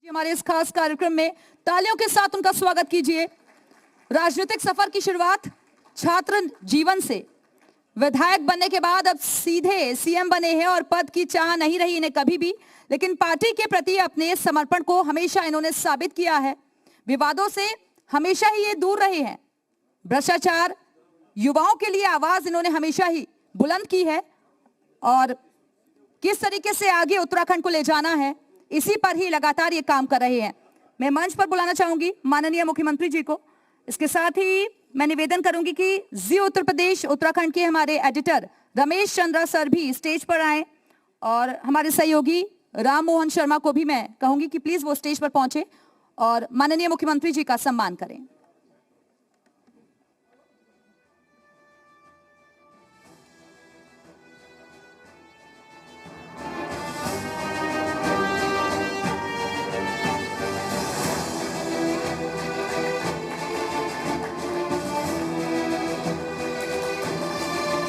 हमारे इस खास कार्यक्रम में तालियों के साथ उनका स्वागत कीजिए। राजनीतिक सफर की शुरुआत छात्र जीवन से, विधायक बनने के बाद अब सीधे सीएम बने हैं और पद की चाह नहीं रही इन्हें कभी भी, लेकिन पार्टी के प्रति अपने समर्पण को हमेशा इन्होंने साबित किया है। विवादों से हमेशा ही ये दूर रहे हैं। भ्रष्टाचार, युवाओं के लिए आवाज इन्होंने हमेशा ही बुलंद की है और किस तरीके से आगे उत्तराखंड को ले जाना है, इसी पर ही लगातार ये काम कर रहे हैं। मैं मंच पर बुलाना चाहूंगी माननीय मुख्यमंत्री जी को। इसके साथ ही मैं निवेदन करूंगी कि जी उत्तर प्रदेश उत्तराखंड के हमारे एडिटर रमेश चंद्रा सर भी स्टेज पर आए और हमारे सहयोगी राम मोहन शर्मा को भी मैं कहूंगी कि प्लीज वो स्टेज पर पहुंचे और माननीय मुख्यमंत्री जी का सम्मान करें।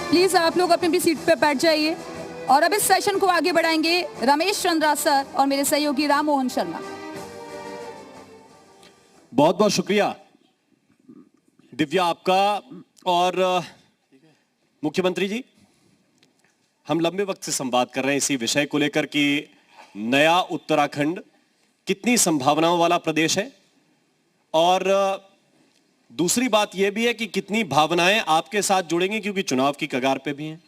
प्लीज आप लोग अपनी अपनी सीट पर बैठ जाइए और अब इस सेशन को आगे बढ़ाएंगे रमेश चंद्रा सर और मेरे सहयोगी राम मोहन शर्मा। बहुत बहुत शुक्रिया दिव्या आपका। और मुख्यमंत्री जी, हम लंबे वक्त से संवाद कर रहे हैं इसी विषय को लेकर कि नया उत्तराखंड कितनी संभावनाओं वाला प्रदेश है और दूसरी बात यह भी है कि कितनी भावनाएं आपके साथ जुड़ेंगी, क्योंकि चुनाव की कगार पे भी हैं।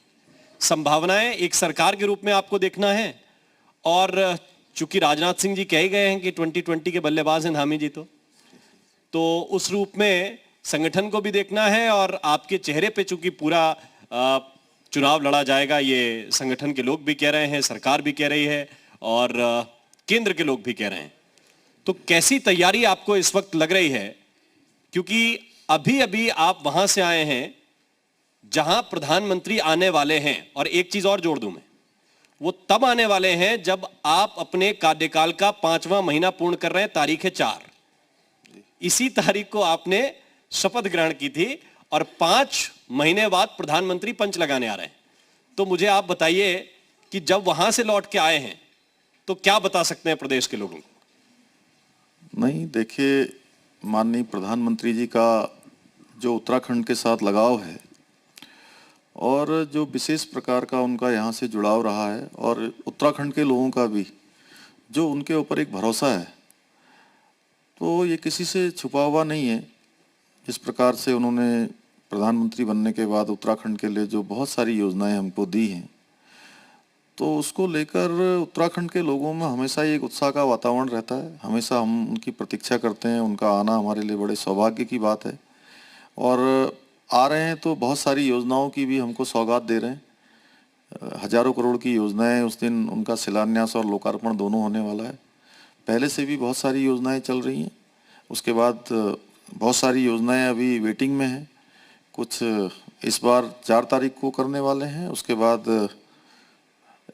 संभावनाएं एक सरकार के रूप में आपको देखना है और चूंकि राजनाथ सिंह जी कह ही गए हैं कि 2020 के बल्लेबाज हैं धामी जी, तो उस रूप में संगठन को भी देखना है और आपके चेहरे पे चूंकि पूरा चुनाव लड़ा जाएगा, ये संगठन के लोग भी कह रहे हैं, सरकार भी कह रही है और केंद्र के लोग भी कह रहे हैं। तो कैसी तैयारी आपको इस वक्त लग रही है, क्योंकि अभी अभी आप वहां से आए हैं जहां प्रधानमंत्री आने वाले हैं। और एक चीज और जोड़ दूं मैं, वो तब आने वाले हैं जब आप अपने कार्यकाल का 5वां महीना पूर्ण कर रहे हैं, तारीख है 4। इसी तारीख को आपने शपथ ग्रहण की थी और 5 महीने बाद प्रधानमंत्री पंच लगाने आ रहे हैं। तो मुझे आप बताइए कि जब वहां से लौट के आए हैं तो क्या बता सकते हैं प्रदेश के लोगों को? नहीं, देखिए, माननीय प्रधानमंत्री जी का जो उत्तराखंड के साथ लगाव है और जो विशेष प्रकार का उनका यहाँ से जुड़ाव रहा है और उत्तराखंड के लोगों का भी जो उनके ऊपर एक भरोसा है, तो ये किसी से छुपा हुआ नहीं है। जिस प्रकार से उन्होंने प्रधानमंत्री बनने के बाद उत्तराखंड के लिए जो बहुत सारी योजनाएं हमको दी हैं, तो उसको लेकर उत्तराखंड के लोगों में हमेशा एक उत्साह का वातावरण रहता है। हमेशा हम उनकी प्रतीक्षा करते हैं। उनका आना हमारे लिए बड़े सौभाग्य की बात है और आ रहे हैं तो बहुत सारी योजनाओं की भी हमको सौगात दे रहे हैं। हजारों करोड़ की योजनाएं, उस दिन उनका शिलान्यास और लोकार्पण दोनों होने वाला है। पहले से भी बहुत सारी योजनाएं चल रही हैं, उसके बाद बहुत सारी योजनाएं अभी वेटिंग में हैं। कुछ इस बार 4 तारीख को करने वाले हैं, उसके बाद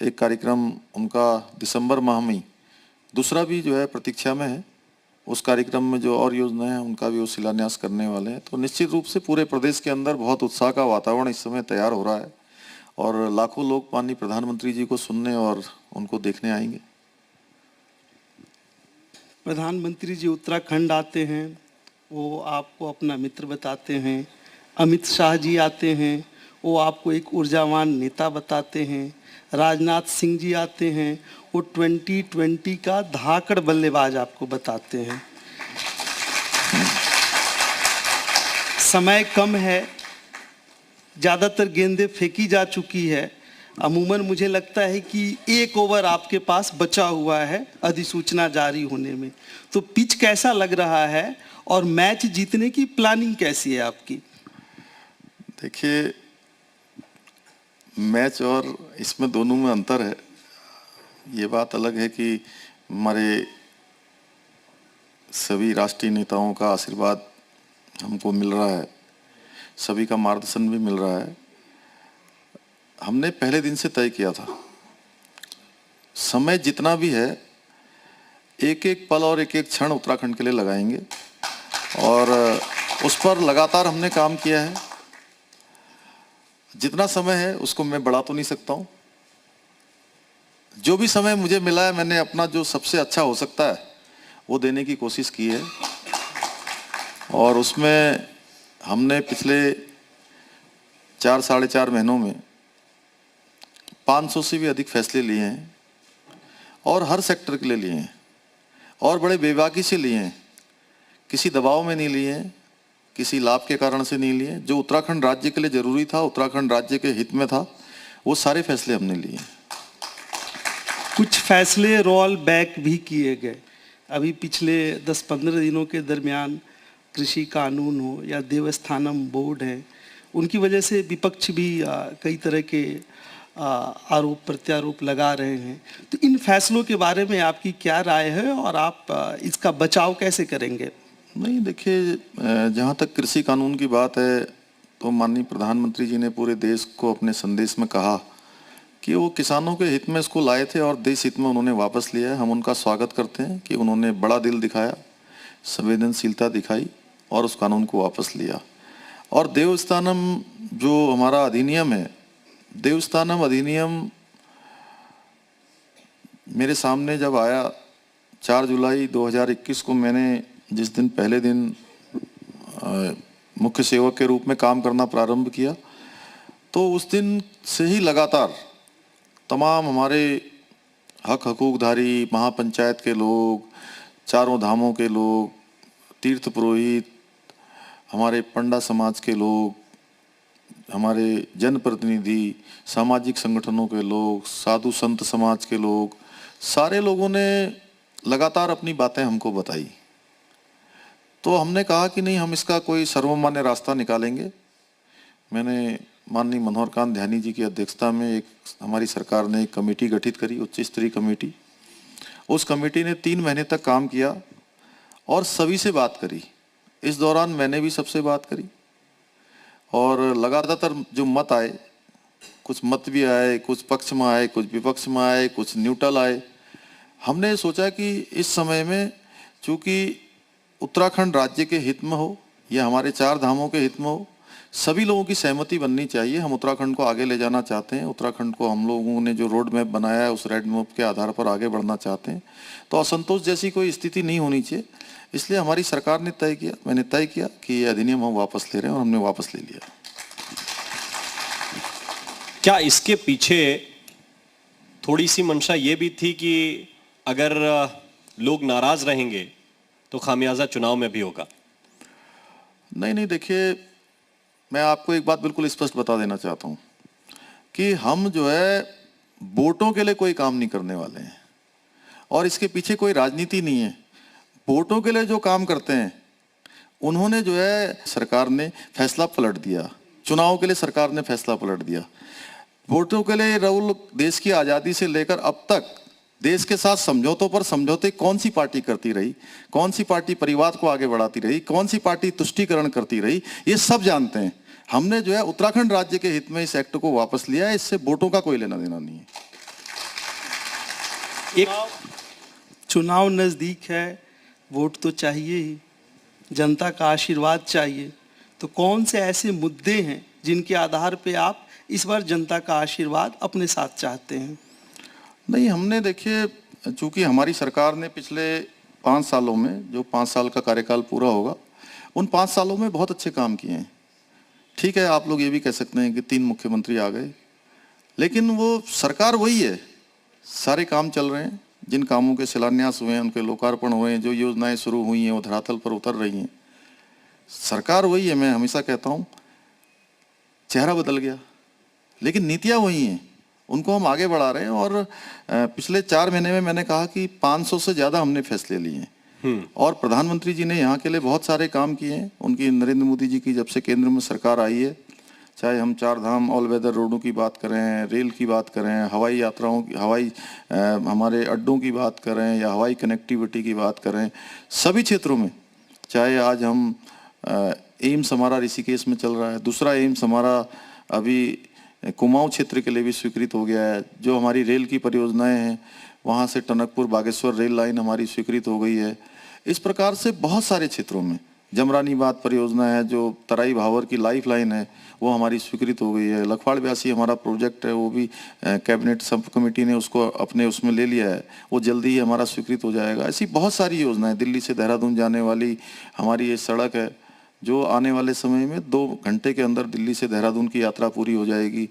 एक कार्यक्रम उनका दिसंबर माह में, दूसरा भी जो है प्रतीक्षा में है। उस कार्यक्रम में जो और योजनाएं हैं उनका भी वो शिलान्यास करने वाले हैं। तो निश्चित रूप से पूरे प्रदेश के अंदर बहुत उत्साह का वातावरण इस समय तैयार हो रहा है और लाखों लोग माननीय प्रधानमंत्री जी को सुनने और उनको देखने आएंगे। प्रधानमंत्री जी उत्तराखंड आते हैं, वो आपको अपना मित्र बताते हैं। अमित शाह जी आते हैं, वो आपको एक ऊर्जावान नेता बताते हैं। राजनाथ सिंह जी आते हैं, वो 2020 का धाकड़ बल्लेबाज आपको बताते हैं। समय कम है, ज़्यादातर गेंदें फेंकी जा चुकी है। अमूमन मुझे लगता है कि 1 ओवर आपके पास बचा हुआ है अधिसूचना जारी होने में। तो पिच कैसा लग रहा है और मैच जीतने की प्लानिंग कैसी है आपकी? देखिए, मैच और इसमें दोनों में अंतर है। ये बात अलग है कि हमारे सभी राष्ट्रीय नेताओं का आशीर्वाद हमको मिल रहा है, सभी का मार्गदर्शन भी मिल रहा है। हमने पहले दिन से तय किया था, समय जितना भी है एक एक पल और एक एक क्षण उत्तराखंड के लिए लगाएंगे और उस पर लगातार हमने काम किया है। जितना समय है उसको मैं बढ़ा तो नहीं सकता हूँ। जो भी समय मुझे मिला है मैंने अपना जो सबसे अच्छा हो सकता है वो देने की कोशिश की है। और उसमें हमने पिछले 4-4.5 महीनों में 500 से भी अधिक फैसले लिए हैं और हर सेक्टर के लिए लिए हैं और बड़े बेबाकी से लिए हैं, किसी दबाव में नहीं लिए हैं, किसी लाभ के कारण से नहीं लिए। जो उत्तराखंड राज्य के लिए जरूरी था, उत्तराखंड राज्य के हित में था, वो सारे फैसले हमने लिए। कुछ फैसले रोल बैक भी किए गए। अभी पिछले 10-15 दिनों के दरमियान कृषि कानून हो या देवस्थानम बोर्ड है, उनकी वजह से विपक्ष भी कई तरह के आरोप प्रत्यारोप लगा रहे हैं। तो इन फैसलों के बारे में आपकी क्या राय है और आप इसका बचाव कैसे करेंगे? नहीं, देखिए, जहाँ तक कृषि कानून की बात है तो माननीय प्रधानमंत्री जी ने पूरे देश को अपने संदेश में कहा कि वो किसानों के हित में इसको लाए थे और देश हित में उन्होंने वापस लिया है। हम उनका स्वागत करते हैं कि उन्होंने बड़ा दिल दिखाया, संवेदनशीलता दिखाई और उस कानून को वापस लिया। और देवस्थानम जो हमारा अधिनियम है, देवस्थानम अधिनियम मेरे सामने जब आया 4 जुलाई 2021 को, मैंने जिस दिन पहले दिन मुख्य सेवक के रूप में काम करना प्रारंभ किया, तो उस दिन से ही लगातार तमाम हमारे हक हकूकधारी, महापंचायत के लोग, चारों धामों के लोग, तीर्थ पुरोहित, हमारे पंडा समाज के लोग, हमारे जनप्रतिनिधि, सामाजिक संगठनों के लोग, साधु संत समाज के लोग, सारे लोगों ने लगातार अपनी बातें हमको बताई। तो हमने कहा कि नहीं, हम इसका कोई सर्वमान्य रास्ता निकालेंगे। मैंने माननीय मनोहर कांत ध्यानी जी की अध्यक्षता में हमारी सरकार ने एक कमेटी गठित करी, उच्च स्तरीय कमेटी। उस कमेटी ने 3 महीने तक काम किया और सभी से बात करी। इस दौरान मैंने भी सबसे बात करी और लगातार जो मत आए, कुछ मत भी आए, कुछ पक्ष में आए, कुछ विपक्ष में आए, कुछ न्यूट्रल आए। हमने सोचा कि इस समय में चूँकि उत्तराखंड राज्य के हित में हो या हमारे 4 धामों के हित में हो, सभी लोगों की सहमति बननी चाहिए। हम उत्तराखंड को आगे ले जाना चाहते हैं। उत्तराखंड को हम लोगों ने जो रोड मैप बनाया है, उस रोड मैप के आधार पर आगे बढ़ना चाहते हैं। तो असंतोष जैसी कोई स्थिति नहीं होनी चाहिए। इसलिए हमारी सरकार ने तय किया, मैंने तय किया कि ये अधिनियम हम वापस ले रहे हैं और हमने वापस ले लिया। क्या इसके पीछे थोड़ी सी मंशा ये भी थी कि अगर लोग नाराज रहेंगे तो खामियाजा चुनाव में भी होगा? नहीं, देखिए, मैं आपको एक बात बिल्कुल स्पष्ट बता देना चाहता हूँ कि हम जो है वोटों के लिए कोई काम नहीं करने वाले हैं और इसके पीछे कोई राजनीति नहीं है। वोटों के लिए जो काम करते हैं उन्होंने जो है, सरकार ने फैसला पलट दिया। चुनाव के लिए सरकार ने फैसला पलट दिया। वोटों के लिए राहुल, देश की आज़ादी से लेकर अब तक देश के साथ समझौतों पर समझौते कौन सी पार्टी करती रही, कौन सी पार्टी परिवार को आगे बढ़ाती रही, कौन सी पार्टी तुष्टीकरण करती रही, ये सब जानते हैं। हमने जो है उत्तराखंड राज्य के हित में इस एक्ट को वापस लिया है। इससे वोटों का कोई लेना देना नहीं है। चुनाव नज़दीक है, वोट तो चाहिए ही, जनता का आशीर्वाद चाहिए। तो कौन से ऐसे मुद्दे हैं जिनके आधार पे आप इस बार जनता का आशीर्वाद अपने साथ चाहते हैं? नहीं, हमने, देखिए, चूंकि हमारी सरकार ने पिछले 5 सालों में, जो 5 साल का कार्यकाल पूरा होगा, उन 5 सालों में बहुत अच्छे काम किए हैं। ठीक है, आप लोग ये भी कह सकते हैं कि 3 मुख्यमंत्री आ गए, लेकिन वो सरकार वही है। सारे काम चल रहे हैं। जिन कामों के शिलान्यास हुए हैं, उनके लोकार्पण हुए हैं, जो योजनाएं शुरू हुई हैं वो धरातल पर उतर रही हैं। सरकार वही है। मैं हमेशा कहता हूँ, चेहरा बदल गया लेकिन नीतियाँ वही हैं। उनको हम आगे बढ़ा रहे हैं और पिछले 4 महीने में मैंने कहा कि 500 से ज़्यादा हमने फैसले लिए हैं और प्रधानमंत्री जी ने यहाँ के लिए बहुत सारे काम किए हैं। उनकी, नरेंद्र मोदी जी की जब से केंद्र में सरकार आई है, चाहे हम 4 धाम ऑल वेदर रोडों की बात करें, रेल की बात करें, हवाई यात्राओं की, हमारे अड्डों की बात करें या हवाई कनेक्टिविटी की बात करें, सभी क्षेत्रों में, चाहे आज हम एम्स हमारा ऋषिकेश में चल रहा है, दूसरा एम्स हमारा अभी कुमाऊं क्षेत्र के लिए भी स्वीकृत हो गया है। जो हमारी रेल की परियोजनाएं हैं, वहाँ से टनकपुर बागेश्वर रेल लाइन हमारी स्वीकृत हो गई है। इस प्रकार से बहुत सारे क्षेत्रों में जमरानीबाद परियोजना है जो तराई भावर की लाइफ लाइन है, वो हमारी स्वीकृत हो गई है। लखवाड़ ब्यासी हमारा प्रोजेक्ट है, वो भी कैबिनेट सब कमेटी ने उसको अपने उसमें ले लिया है, वो जल्दी ही हमारा स्वीकृत हो जाएगा। ऐसी बहुत सारी योजनाएं, दिल्ली से देहरादून जाने वाली हमारी ये सड़क है जो आने वाले समय में 2 घंटे के अंदर दिल्ली से देहरादून की यात्रा पूरी हो जाएगी।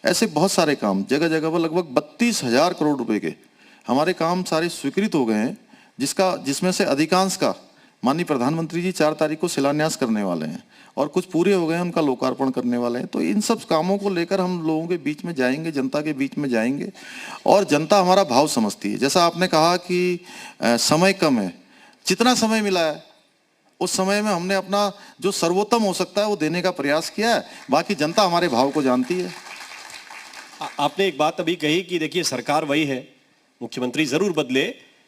ऐसे बहुत सारे काम जगह जगह पर लगभग 32,000 करोड़ रुपए के हमारे काम सारे स्वीकृत हो गए हैं, जिसमें से अधिकांश का माननीय प्रधानमंत्री जी 4 तारीख को शिलान्यास करने वाले हैं और कुछ पूरे हो गए हैं, उनका लोकार्पण करने वाले हैं। तो इन सब कामों को लेकर हम लोगों के बीच में जाएंगे, जनता के बीच में जाएंगे और जनता हमारा भाव समझती है। जैसा आपने कहा कि समय कम है, जितना समय मिला है उस समय में हमने अपना जो सर्वोत्तम हो सकता है वो देने का प्रयास किया है। बाकी जनता हमारे भाव को जानती है। आपने एक बात अभी कही कि देखिए सरकार वही है, मुख्यमंत्री जरूर बदले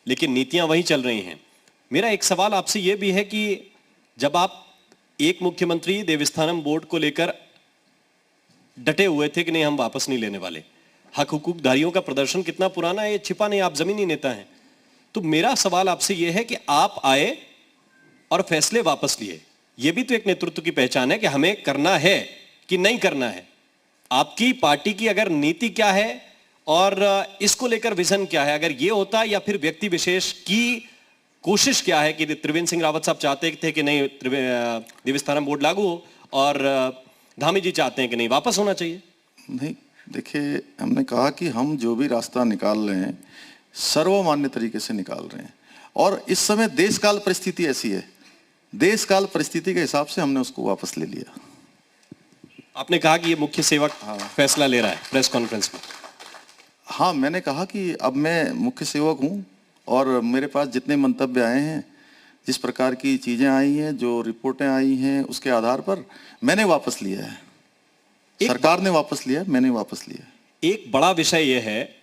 लेकिन नीतियां वही चल रही हैं। मेरा एक सवाल आपसे यह भी है कि जब आप एक मुख्यमंत्री देवस्थानम बोर्ड को लेकर डटे हुए थे कि नहीं हम वापस नहीं लेने वाले, हक हुकूकधारियों का प्रदर्शन कितना पुराना है ये छिपा नहीं, आप जमीनी नेता हैं। तो मेरा सवाल आपसे यह है कि आप आए और फैसले वापस लिए, यह भी तो एक नेतृत्व की पहचान है कि हमें करना है कि नहीं करना है। आपकी पार्टी की अगर नीति क्या है और इसको लेकर विजन क्या है, अगर ये होता या फिर व्यक्ति विशेष की कोशिश क्या है कि त्रिवेंद्र सिंह रावत साहब चाहते थे कि नहीं देवस्थानम बोर्ड लागू हो और धामी जी चाहते हैं कि नहीं वापस होना चाहिए? नहीं, देखिए हमने कहा कि हम जो भी रास्ता निकाल रहे हैं सर्वमान्य तरीके से निकाल रहे हैं और इस समय देश काल परिस्थिति ऐसी है, देश काल परिस्थिति के हिसाब से हमने उसको वापस ले लिया। आपने कहा कि ये मुख्य सेवक फैसला ले रहा है प्रेस कॉन्फ्रेंस में। हाँ, मैंने कहा कि अब मैं मुख्य सेवक हूँ और मेरे पास जितने मंतव्य आए हैं, जिस प्रकार की चीजें आई हैं, जो रिपोर्टें आई हैं, उसके आधार पर मैंने वापस लिया है। सरकार ने वापस लिया, मैंने वापस लिया। एक बड़ा विषय यह है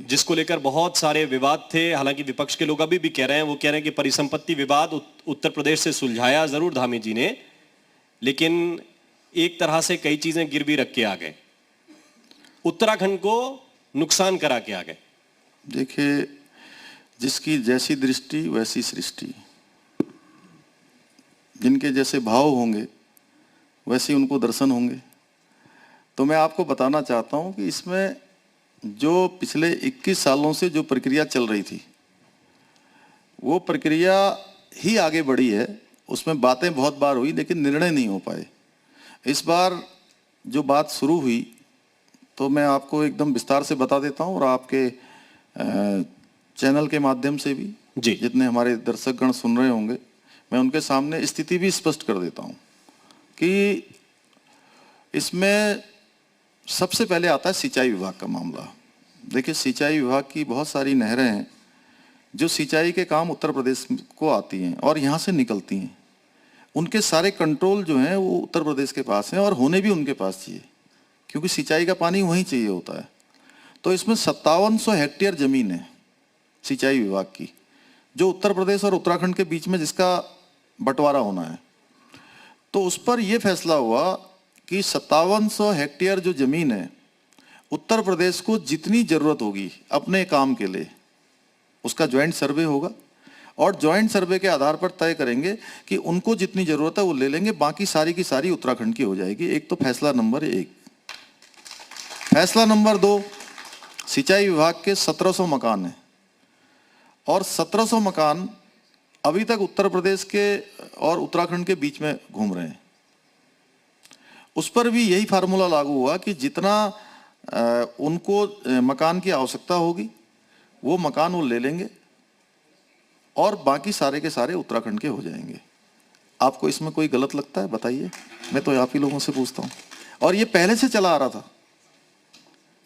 जिसको लेकर बहुत सारे विवाद थे, हालांकि विपक्ष के लोग अभी भी कह रहे हैं, वो कह रहे हैं कि परिसंपत्ति विवाद उत्तर प्रदेश से सुलझाया जरूर धामी जी ने, लेकिन एक तरह से कई चीजें गिरवी रख के आ गए, उत्तराखंड को नुकसान करा के आ गए। देखिए, जिसकी जैसी दृष्टि वैसी सृष्टि, जिनके जैसे भाव होंगे वैसे उनको दर्शन होंगे। तो मैं आपको बताना चाहता हूं कि इसमें जो पिछले 21 सालों से जो प्रक्रिया चल रही थी वो प्रक्रिया ही आगे बढ़ी है। उसमें बातें बहुत बार हुई लेकिन निर्णय नहीं हो पाए। इस बार जो बात शुरू हुई तो मैं आपको एकदम विस्तार से बता देता हूं और आपके चैनल के माध्यम से भी जी जितने हमारे दर्शकगण सुन रहे होंगे, मैं उनके सामने स्थिति भी स्पष्ट कर देता हूं कि इसमें सबसे पहले आता है सिंचाई विभाग का मामला। देखिए, सिंचाई विभाग की बहुत सारी नहरें हैं जो सिंचाई के काम उत्तर प्रदेश को आती हैं और यहाँ से निकलती हैं। उनके सारे कंट्रोल जो हैं वो उत्तर प्रदेश के पास हैं और होने भी उनके पास चाहिए, क्योंकि सिंचाई का पानी वहीं चाहिए होता है। तो इसमें 5700 हेक्टेयर जमीन है सिंचाई विभाग की, जो उत्तर प्रदेश और उत्तराखंड के बीच में जिसका बंटवारा होना है। तो उस पर यह फैसला हुआ कि 5700 हेक्टेयर जो जमीन है, उत्तर प्रदेश को जितनी जरूरत होगी अपने काम के लिए उसका ज्वाइंट सर्वे होगा और ज्वाइंट सर्वे के आधार पर तय करेंगे कि उनको जितनी जरूरत है वो ले लेंगे, बाकी सारी की सारी उत्तराखंड की हो जाएगी। एक तो फैसला नंबर 1। फैसला नंबर 2, सिंचाई विभाग के 1700 मकान हैं और 1700 मकान अभी तक उत्तर प्रदेश के और उत्तराखंड के बीच में घूम रहे हैं। उस पर भी यही फार्मूला लागू हुआ कि जितना उनको मकान की आवश्यकता होगी वो मकान वो ले लेंगे और बाकी सारे के सारे उत्तराखंड के हो जाएंगे। आपको इसमें कोई गलत लगता है बताइए? मैं तो आप ही लोगों से पूछता हूँ। और ये पहले से चला आ रहा था,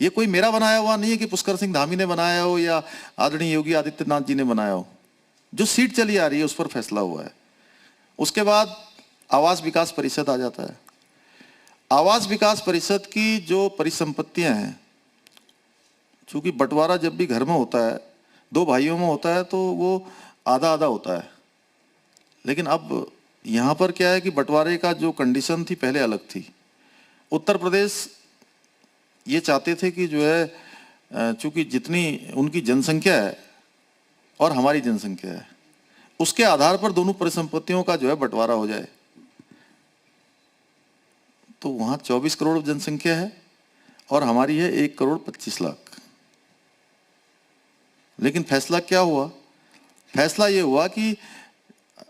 ये कोई मेरा बनाया हुआ नहीं है कि पुष्कर सिंह धामी ने बनाया हो या आदरणीय योगी आदित्यनाथ जी ने बनाया हो। जो सीट चली आ रही है उस पर फैसला हुआ है। उसके बाद आवास विकास परिषद आ जाता है। आवास विकास परिषद की जो परिसंपत्तियां हैं, चूंकि बंटवारा जब भी घर में होता है, 2 भाइयों में होता है, तो वो आधा आधा होता है। लेकिन अब यहाँ पर क्या है कि बंटवारे का जो कंडीशन थी पहले अलग थी। उत्तर प्रदेश ये चाहते थे कि जो है चूंकि जितनी उनकी जनसंख्या है और हमारी जनसंख्या है, उसके आधार पर दोनों परिसंपत्तियों का जो है बंटवारा हो जाए। तो वहां 24 करोड़ जनसंख्या है और हमारी है 1 करोड़ 25 लाख। लेकिन फैसला क्या हुआ? फैसला ये हुआ कि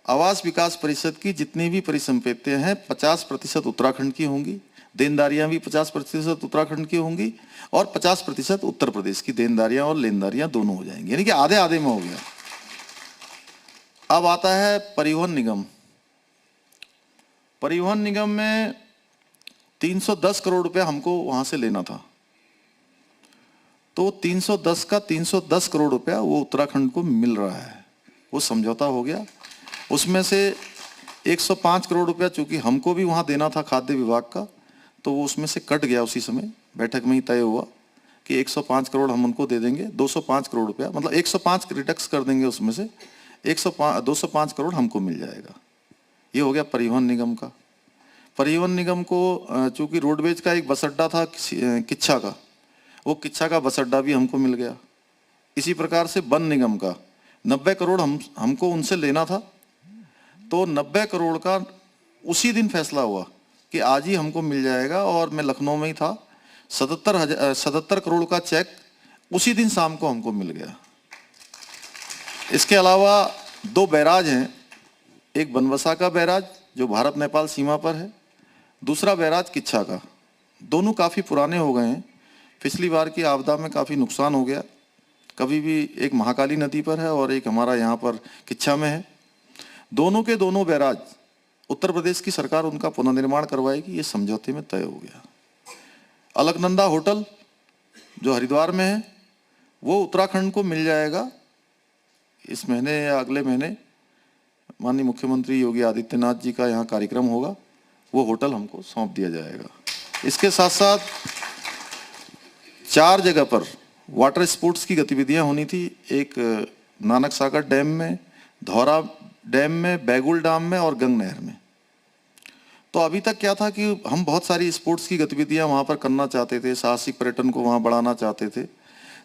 आवास विकास परिषद की जितनी भी परिसंपत्तियां हैं 50% उत्तराखंड की होंगी, देनदारियां भी 50% उत्तराखंड की होंगी और 50% उत्तर प्रदेश की देनदारियां और लेनदारियां दोनों हो जाएंगी, यानी कि आधे आधे में हो गया। अब आता है परिवहन निगम। परिवहन निगम में 310 करोड़ रुपया हमको वहां से लेना था, तो 310 का 310 करोड़ रुपया वो उत्तराखंड को मिल रहा है, वो समझौता हो गया। उसमें से 105 करोड़ रुपया चूंकि हमको भी वहां देना था खाद्य विभाग का, तो वो उसमें से कट गया। उसी समय बैठक में ही तय हुआ कि 105 करोड़ हम उनको दे देंगे, 205 करोड़ रुपया, मतलब 105 रिडक्स कर देंगे, उसमें से 205 करोड़ हमको मिल जाएगा। ये हो गया परिवहन निगम का। परिवहन निगम को चूंकि रोडवेज का एक बस अड्डा था किच्छा का, वो किच्छा का बस अड्डा भी हमको मिल गया। इसी प्रकार से वन निगम का 90 करोड़ हमको उनसे लेना था, तो 90 करोड़ का उसी दिन फैसला हुआ कि आज ही हमको मिल जाएगा। और मैं लखनऊ में ही था, 77 करोड़ का चेक उसी दिन शाम को हमको मिल गया। इसके अलावा 2 बैराज हैं, एक बनबसा का बैराज जो भारत नेपाल सीमा पर है, दूसरा बैराज किच्छा का। दोनों काफ़ी पुराने हो गए हैं, पिछली बार की आपदा में काफ़ी नुकसान हो गया। कभी भी एक महाकाली नदी पर है और एक हमारा यहाँ पर किच्छा में है। दोनों के दोनों बैराज उत्तर प्रदेश की सरकार उनका पुनर्निर्माण करवाएगी, ये समझौते में तय हो गया। अलकनंदा होटल जो हरिद्वार में है, वो उत्तराखंड को मिल जाएगा इस महीने या अगले महीने। माननीय मुख्यमंत्री योगी आदित्यनाथ जी का यहाँ कार्यक्रम होगा, वो होटल हमको सौंप दिया जाएगा। इसके साथ साथ 4 जगह पर वाटर स्पोर्ट्स की गतिविधियां होनी थी, एक नानक सागर डैम में, धौरा डैम में, बैगुल डैम में और गंग नहर में। तो अभी तक क्या था कि हम बहुत सारी स्पोर्ट्स की गतिविधियां वहां पर करना चाहते थे, साहसिक पर्यटन को वहां बढ़ाना चाहते थे,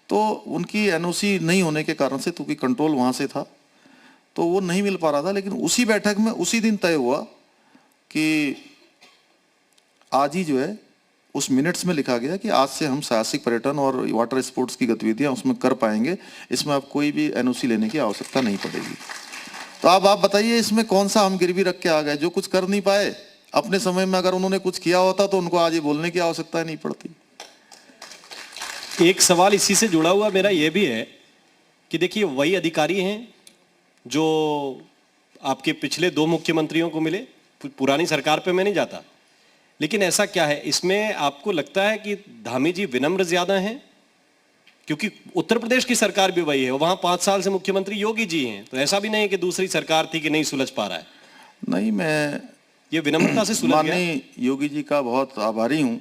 तो उनकी एनओसी नहीं होने के कारण से, क्योंकि कंट्रोल वहां से था, तो वो नहीं मिल पा रहा था। लेकिन उसी बैठक में उसी दिन तय हुआ कि आज ही जो है उस मिनट्स में लिखा गया कि आज से हम साहसिक पर्यटन और वाटर स्पोर्ट्स की गतिविधियां उसमें कर पाएंगे, इसमें अब कोई भी एनओसी लेने की आवश्यकता नहीं पड़ेगी। तो अब आप बताइए इसमें कौन सा हम गिरवी रख के आ गए? जो कुछ कर नहीं पाए अपने समय में, अगर उन्होंने कुछ किया होता तो उनको आज ये बोलने की आवश्यकता नहीं पड़ती। एक सवाल इसी से जुड़ा हुआ मेरा ये भी है कि देखिए, वही अधिकारी हैं जो आपके पिछले 2 मुख्यमंत्रियों को मिले। पुरानी सरकार पे मैं नहीं जाता, लेकिन ऐसा क्या है इसमें आपको लगता है कि धामी जी विनम्र ज्यादा हैं? क्योंकि उत्तर प्रदेश की सरकार भी वही है, वहां 5 साल से मुख्यमंत्री योगी जी हैं, तो ऐसा भी नहीं है कि दूसरी सरकार थी कि नहीं सुलझ पा रहा है। नहीं, मैं ये विनम्रता से सुलझ गया। माननीय योगी जी का बहुत आभारी हूँ,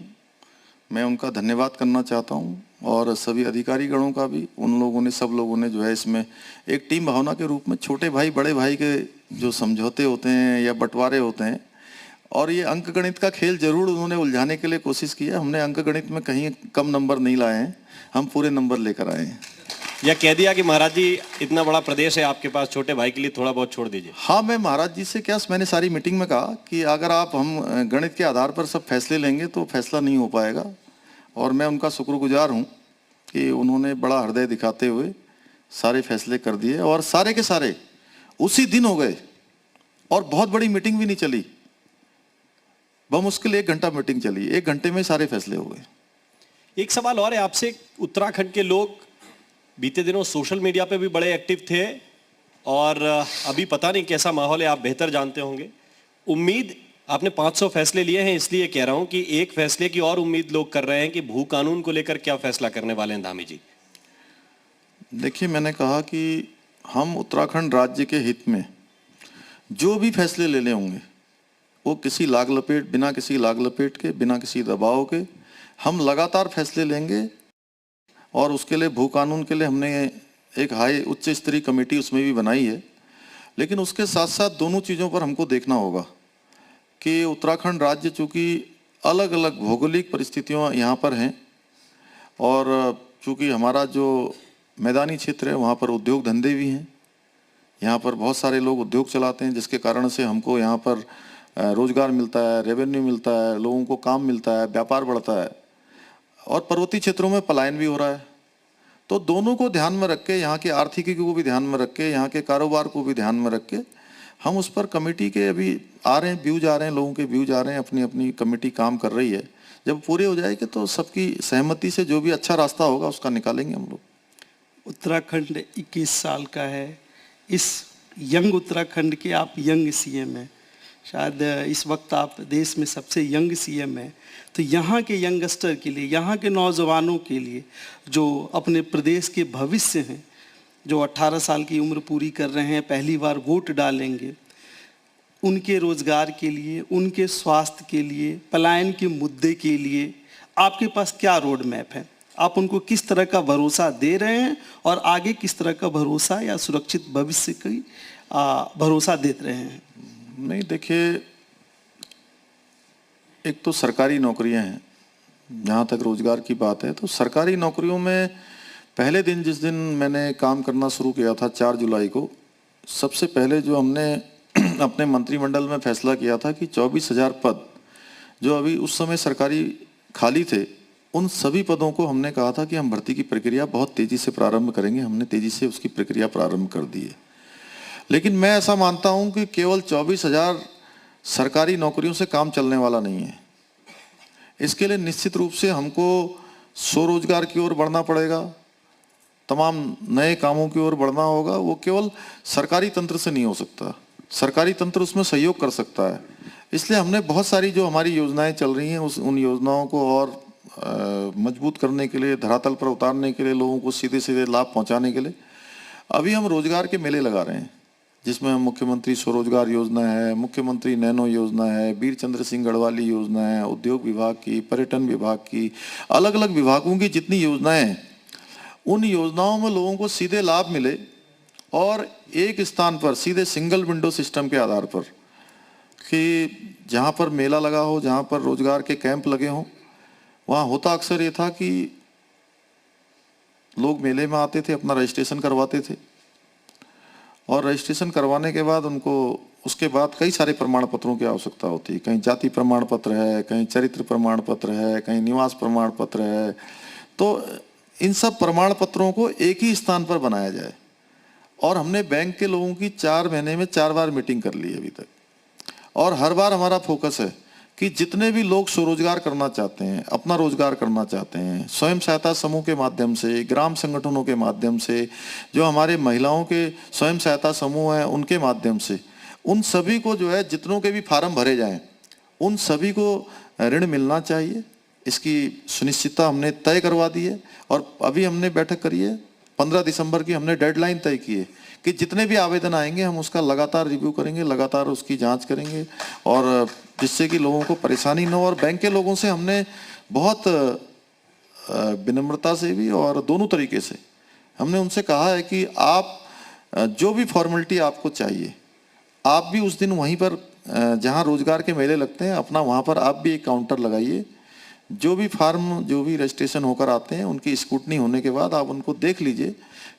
मैं उनका धन्यवाद करना चाहता हूँ और सभी अधिकारी गणों का भी। उन लोगों ने, सब लोगों ने जो है इसमें एक टीम भावना के रूप में, छोटे भाई बड़े भाई के जो समझौते होते हैं या बंटवारे होते हैं, और ये अंक गणित का खेल जरूर उन्होंने उलझाने के लिए कोशिश की है। हमने अंक गणित में कहीं कम नंबर नहीं लाए हैं, हम पूरे नंबर लेकर आए हैं। या कह दिया कि महाराज जी इतना बड़ा प्रदेश है आपके पास, छोटे भाई के लिए थोड़ा बहुत छोड़ दीजिए। हाँ, मैं महाराज जी से क्या, मैंने सारी मीटिंग में कहा कि अगर आप हम गणित के आधार पर सब फैसले लेंगे तो फैसला नहीं हो पाएगा। और मैं उनका शुक्रगुजार हूँ कि उन्होंने बड़ा हृदय दिखाते हुए सारे फैसले कर दिए, और सारे के सारे उसी दिन हो गए, और बहुत बड़ी मीटिंग भी नहीं चली, बमुश्किल 1 घंटा मीटिंग चली, 1 घंटे में सारे फैसले हो गए। एक सवाल और है आपसे, उत्तराखंड के लोग बीते दिनों सोशल मीडिया पे भी बड़े एक्टिव थे, और अभी पता नहीं कैसा माहौल है, आप बेहतर जानते होंगे। उम्मीद, आपने 500 फैसले लिए हैं, इसलिए कह रहा हूं कि एक फैसले की और उम्मीद लोग कर रहे हैं कि भू कानून को लेकर क्या फैसला करने वाले हैं धामी जी? देखिए, मैंने कहा कि हम उत्तराखंड राज्य के हित में जो भी फैसले लेने होंगे वो किसी लाग लपेट, बिना किसी लाग लपेट के, बिना किसी दबाव के हम लगातार फैसले लेंगे। और उसके लिए भू कानून के लिए हमने एक उच्च स्तरीय कमेटी उसमें भी बनाई है। लेकिन उसके साथ साथ दोनों चीज़ों पर हमको देखना होगा कि उत्तराखंड राज्य चूँकि अलग अलग भौगोलिक परिस्थितियाँ यहाँ पर हैं, और चूँकि हमारा जो मैदानी क्षेत्र है वहाँ पर उद्योग धंधे भी हैं, यहाँ पर बहुत सारे लोग उद्योग चलाते हैं, जिसके कारण से हमको यहाँ पर रोजगार मिलता है, रेवेन्यू मिलता है, लोगों को काम मिलता है, व्यापार बढ़ता है और पर्वतीय क्षेत्रों में पलायन भी हो रहा है। तो दोनों को ध्यान में रख के, यहाँ के आर्थिकी को भी ध्यान में रख के, यहाँ के कारोबार को भी ध्यान में रख के हम उस पर कमेटी के अभी आ रहे हैं, व्यूज आ रहे हैं, लोगों के व्यूज आ रहे हैं, अपनी अपनी कमेटी काम कर रही है। जब पूरे हो जाएगी तो सबकी सहमति से जो भी अच्छा रास्ता होगा उसका निकालेंगे हम लोग। उत्तराखंड 21 साल का है, इस यंग उत्तराखंड के आप यंग सीएम हैं, शायद इस वक्त आप देश में सबसे यंग सीएम हैं। तो यहाँ के यंगस्टर के लिए, यहाँ के नौजवानों के लिए जो अपने प्रदेश के भविष्य हैं, जो 18 साल की उम्र पूरी कर रहे हैं, पहली बार वोट डालेंगे, उनके रोजगार के लिए, उनके स्वास्थ्य के लिए, पलायन के मुद्दे के लिए आपके पास क्या रोड मैप है? आप उनको किस तरह का भरोसा दे रहे हैं और आगे किस तरह का भरोसा या सुरक्षित भविष्य की भरोसा दे रहे हैं? नहीं, देखिए, एक तो सरकारी नौकरियां हैं, जहाँ तक रोजगार की बात है तो सरकारी नौकरियों में पहले दिन जिस दिन मैंने काम करना शुरू किया था 4 जुलाई को, सबसे पहले जो हमने अपने मंत्रिमंडल में फैसला किया था कि 24,000 पद जो अभी उस समय सरकारी खाली थे, उन सभी पदों को हमने कहा था कि हम भर्ती की प्रक्रिया बहुत तेजी से प्रारंभ करेंगे। हमने तेजी से उसकी प्रक्रिया प्रारंभ कर दी है। लेकिन मैं ऐसा मानता हूं कि केवल 24,000 सरकारी नौकरियों से काम चलने वाला नहीं है। इसके लिए निश्चित रूप से हमको स्वरोजगार की ओर बढ़ना पड़ेगा, तमाम नए कामों की ओर बढ़ना होगा। वो केवल सरकारी तंत्र से नहीं हो सकता, सरकारी तंत्र उसमें सहयोग कर सकता है। इसलिए हमने बहुत सारी जो हमारी योजनाएं चल रही हैं उन योजनाओं को और मजबूत करने के लिए, धरातल पर उतारने के लिए, लोगों को सीधे सीधे लाभ पहुंचाने के लिए अभी हम रोजगार के मेले लगा रहे हैं, जिसमें हम मुख्यमंत्री स्वरोजगार योजना है, मुख्यमंत्री नैनो योजना है, वीर चंद्र सिंह गढ़वाली योजना है, उद्योग विभाग की, पर्यटन विभाग की, अलग अलग विभागों की जितनी योजनाएं हैं, उन योजनाओं में लोगों को सीधे लाभ मिले और एक स्थान पर सीधे सिंगल विंडो सिस्टम के आधार पर कि जहाँ पर मेला लगा हो, जहाँ पर रोजगार के कैंप लगे हों, वहाँ होता अक्सर ये था कि लोग मेले में आते थे, अपना रजिस्ट्रेशन करवाते थे और रजिस्ट्रेशन करवाने के बाद उनको उसके बाद कई सारे प्रमाण पत्रों की आवश्यकता होती है। कहीं जाति प्रमाण पत्र है, कहीं चरित्र प्रमाण पत्र है, कहीं निवास प्रमाण पत्र है। तो इन सब प्रमाण पत्रों को एक ही स्थान पर बनाया जाए। और हमने बैंक के लोगों की 4 महीने में 4 बार मीटिंग कर ली है अभी तक, और हर बार हमारा फोकस है कि जितने भी लोग स्वरोजगार करना चाहते हैं, अपना रोजगार करना चाहते हैं, स्वयं सहायता समूह के माध्यम से, ग्राम संगठनों के माध्यम से, जो हमारे महिलाओं के स्वयं सहायता समूह हैं उनके माध्यम से, उन सभी को जो है जितनों के भी फार्म भरे जाएं, उन सभी को ऋण मिलना चाहिए। इसकी सुनिश्चितता हमने तय करवा दी है और अभी हमने बैठक करी है, 15 दिसंबर की हमने डेडलाइन तय की है कि जितने भी आवेदन आएंगे हम उसका लगातार रिव्यू करेंगे, लगातार उसकी जांच करेंगे, और जिससे कि लोगों को परेशानी न हो। और बैंक के लोगों से हमने बहुत विनम्रता से भी और दोनों तरीके से हमने उनसे कहा है कि आप जो भी फॉर्मेलिटी आपको चाहिए, आप भी उस दिन वहीं पर जहां रोजगार के मेले लगते हैं अपना वहां पर आप भी एक काउंटर लगाइए। जो भी फार्म, जो भी रजिस्ट्रेशन होकर आते हैं, उनकी स्क्रूटनी होने के बाद आप उनको देख लीजिए।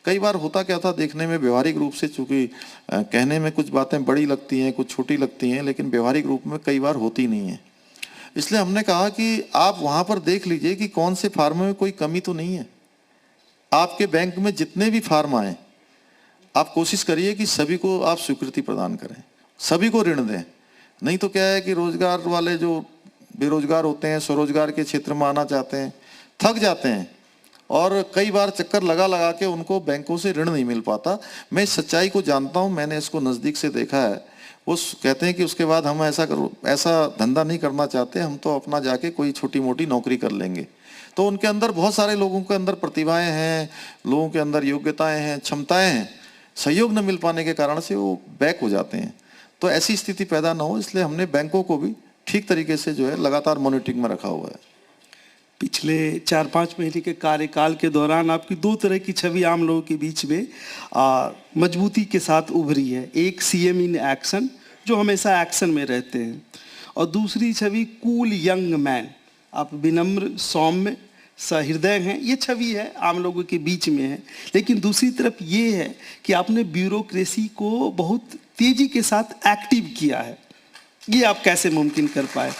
कई बार होता क्या था, देखने में व्यवहारिक रूप से, चूंकि कहने में कुछ बातें बड़ी लगती हैं, कुछ छोटी लगती हैं, लेकिन व्यवहारिक रूप में कई बार होती नहीं है। इसलिए हमने कहा कि आप वहां पर देख लीजिए कि कौन से फार्म में कोई कमी तो नहीं है। आपके बैंक में जितने भी फार्म आए, आप कोशिश करिए कि सभी को आप स्वीकृति प्रदान करें, सभी को ऋण दें। नहीं तो क्या है कि रोजगार वाले जो बेरोजगार होते हैं, स्वरोजगार के क्षेत्र में आना चाहते हैं, थक जाते हैं और कई बार चक्कर लगा लगा के उनको बैंकों से ऋण नहीं मिल पाता। मैं इस सच्चाई को जानता हूं, मैंने इसको नज़दीक से देखा है। वो कहते हैं कि उसके बाद हम ऐसा धंधा नहीं करना चाहते, हम तो अपना जाके कोई छोटी मोटी नौकरी कर लेंगे। तो उनके अंदर बहुत सारे लोगों के अंदर प्रतिभाएं हैं, लोगों के अंदर योग्यताएं हैं, क्षमताएं हैं, सहयोग न मिल पाने के कारण से वो बैक हो जाते हैं। तो ऐसी स्थिति पैदा ना हो, इसलिए हमने बैंकों को भी ठीक तरीके से जो है लगातार मॉनिटरिंग में रखा हुआ है। पिछले 4-5 महीने के कार्यकाल के दौरान आपकी 2 तरह की छवि आम लोगों के बीच में मजबूती के साथ उभरी है। एक सीएम इन एक्शन, जो हमेशा एक्शन में रहते हैं, और दूसरी छवि कूल यंग मैन। आप विनम्र, सौम्य, सहृदय हैं, ये छवि है आम लोगों के बीच में है। लेकिन दूसरी तरफ ये है कि आपने ब्यूरोक्रेसी को बहुत तेजी के साथ एक्टिव किया है, ये आप कैसे मुमकिन कर पाए?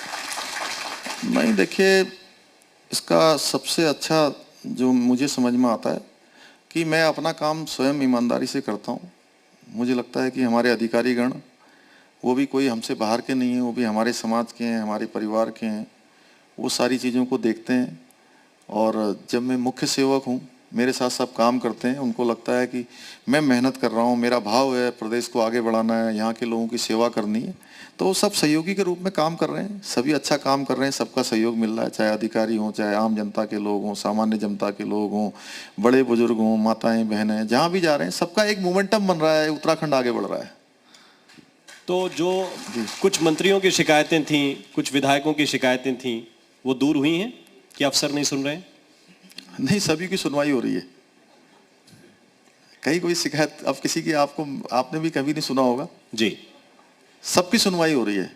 नहीं, देखिए, इसका सबसे अच्छा जो मुझे समझ में आता है कि मैं अपना काम स्वयं ईमानदारी से करता हूँ। मुझे लगता है कि हमारे अधिकारीगण, वो भी कोई हमसे बाहर के नहीं हैं, वो भी हमारे समाज के हैं, हमारे परिवार के हैं, वो सारी चीज़ों को देखते हैं। और जब मैं मुख्य सेवक हूँ, मेरे साथ सब काम करते हैं, उनको लगता है कि मैं मेहनत कर रहा हूँ, मेरा भाव है प्रदेश को आगे बढ़ाना है, यहाँ के लोगों की सेवा करनी है, तो वो सब सहयोगी के रूप में काम कर रहे हैं, सभी अच्छा काम कर रहे हैं, सबका सहयोग मिल रहा है, चाहे अधिकारी हों, चाहे आम जनता के लोग हों, सामान्य जनता के लोग हों, बड़े बुजुर्ग हों, माताएं बहनें, जहाँ भी जा रहे हैं सबका एक मोमेंटम बन रहा है, उत्तराखंड आगे बढ़ रहा है। तो जो कुछ मंत्रियों की शिकायतें थीं, कुछ विधायकों की शिकायतें थीं, वो दूर हुई हैं कि अफसर नहीं सुन रहे हैं? नहीं, सभी की सुनवाई हो रही है। कहीं कोई शिकायत अब किसी की आपने भी कभी नहीं सुना होगा जी। सबकी सुनवाई हो रही है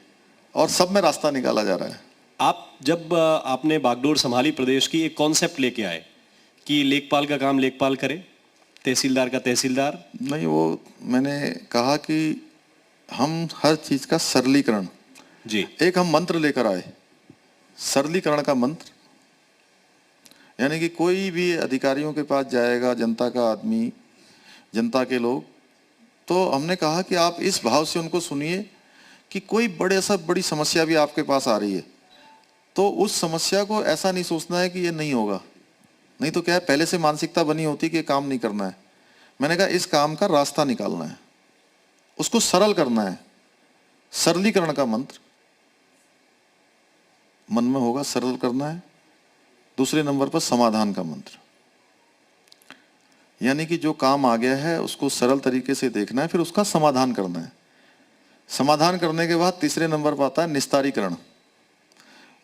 और सब में रास्ता निकाला जा रहा है। आप जब आपने बागडोर संभाली प्रदेश की, एक कॉन्सेप्ट लेके आए कि लेखपाल का काम लेखपाल करे, तहसीलदार का तहसीलदार। नहीं, वो मैंने कहा कि हम हर चीज का सरलीकरण, जी, एक हम मंत्र लेकर आए, सरलीकरण का मंत्र। यानी कि कोई भी अधिकारियों के पास जाएगा, जनता का आदमी, जनता के लोग, तो हमने कहा कि आप इस भाव से उनको सुनिए कि कोई बड़ी समस्या भी आपके पास आ रही है, तो उस समस्या को ऐसा नहीं सोचना है कि ये नहीं होगा। नहीं तो क्या है, पहले से मानसिकता बनी होती कि ये काम नहीं करना है। मैंने कहा इस काम का रास्ता निकालना है, उसको सरल करना है। सरलीकरण का मंत्र मन में होगा, सरल करना है। दूसरे नंबर पर समाधान का मंत्र, यानी कि जो काम आ गया है उसको सरल तरीके से देखना है, फिर उसका समाधान करना है। समाधान करने के बाद तीसरे नंबर पर आता है निस्तारीकरण,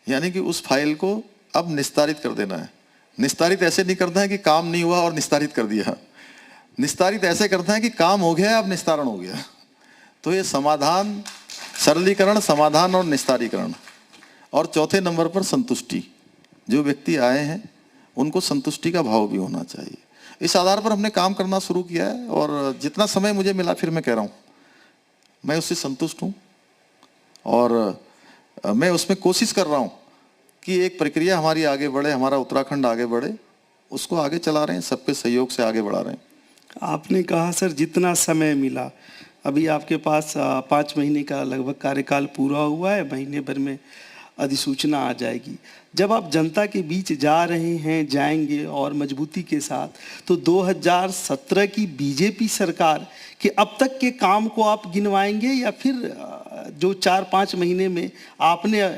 यानी कि उस फाइल को अब निस्तारित कर देना है। निस्तारित ऐसे नहीं करना है कि काम नहीं हुआ और निस्तारित कर दिया, निस्तारित ऐसे करना है कि काम हो गया, अब निस्तारण हो गया। तो ये समाधान, सरलीकरण, समाधान और निस्तारीकरण। और चौथे नंबर पर संतुष्टि, जो व्यक्ति आए हैं उनको संतुष्टि का भाव भी होना चाहिए। इस आधार पर हमने काम करना शुरू किया है और जितना समय मुझे मिला, फिर मैं कह रहा हूँ, मैं उससे संतुष्ट हूँ और मैं उसमें कोशिश कर रहा हूँ कि एक प्रक्रिया हमारी आगे बढ़े, हमारा उत्तराखंड आगे बढ़े, उसको आगे चला रहे हैं, सबके सहयोग से आगे बढ़ा रहे हैं। आपने कहा सर जितना समय मिला, अभी आपके पास 5 महीने का लगभग कार्यकाल पूरा हुआ है, महीने भर में अधिसूचना आ जाएगी। जब आप जनता के बीच जा रहे हैं, जाएंगे और मजबूती के साथ, तो 2017 की बीजेपी सरकार के अब तक के काम को आप गिनवाएंगे या फिर जो 4-5 महीने में आपने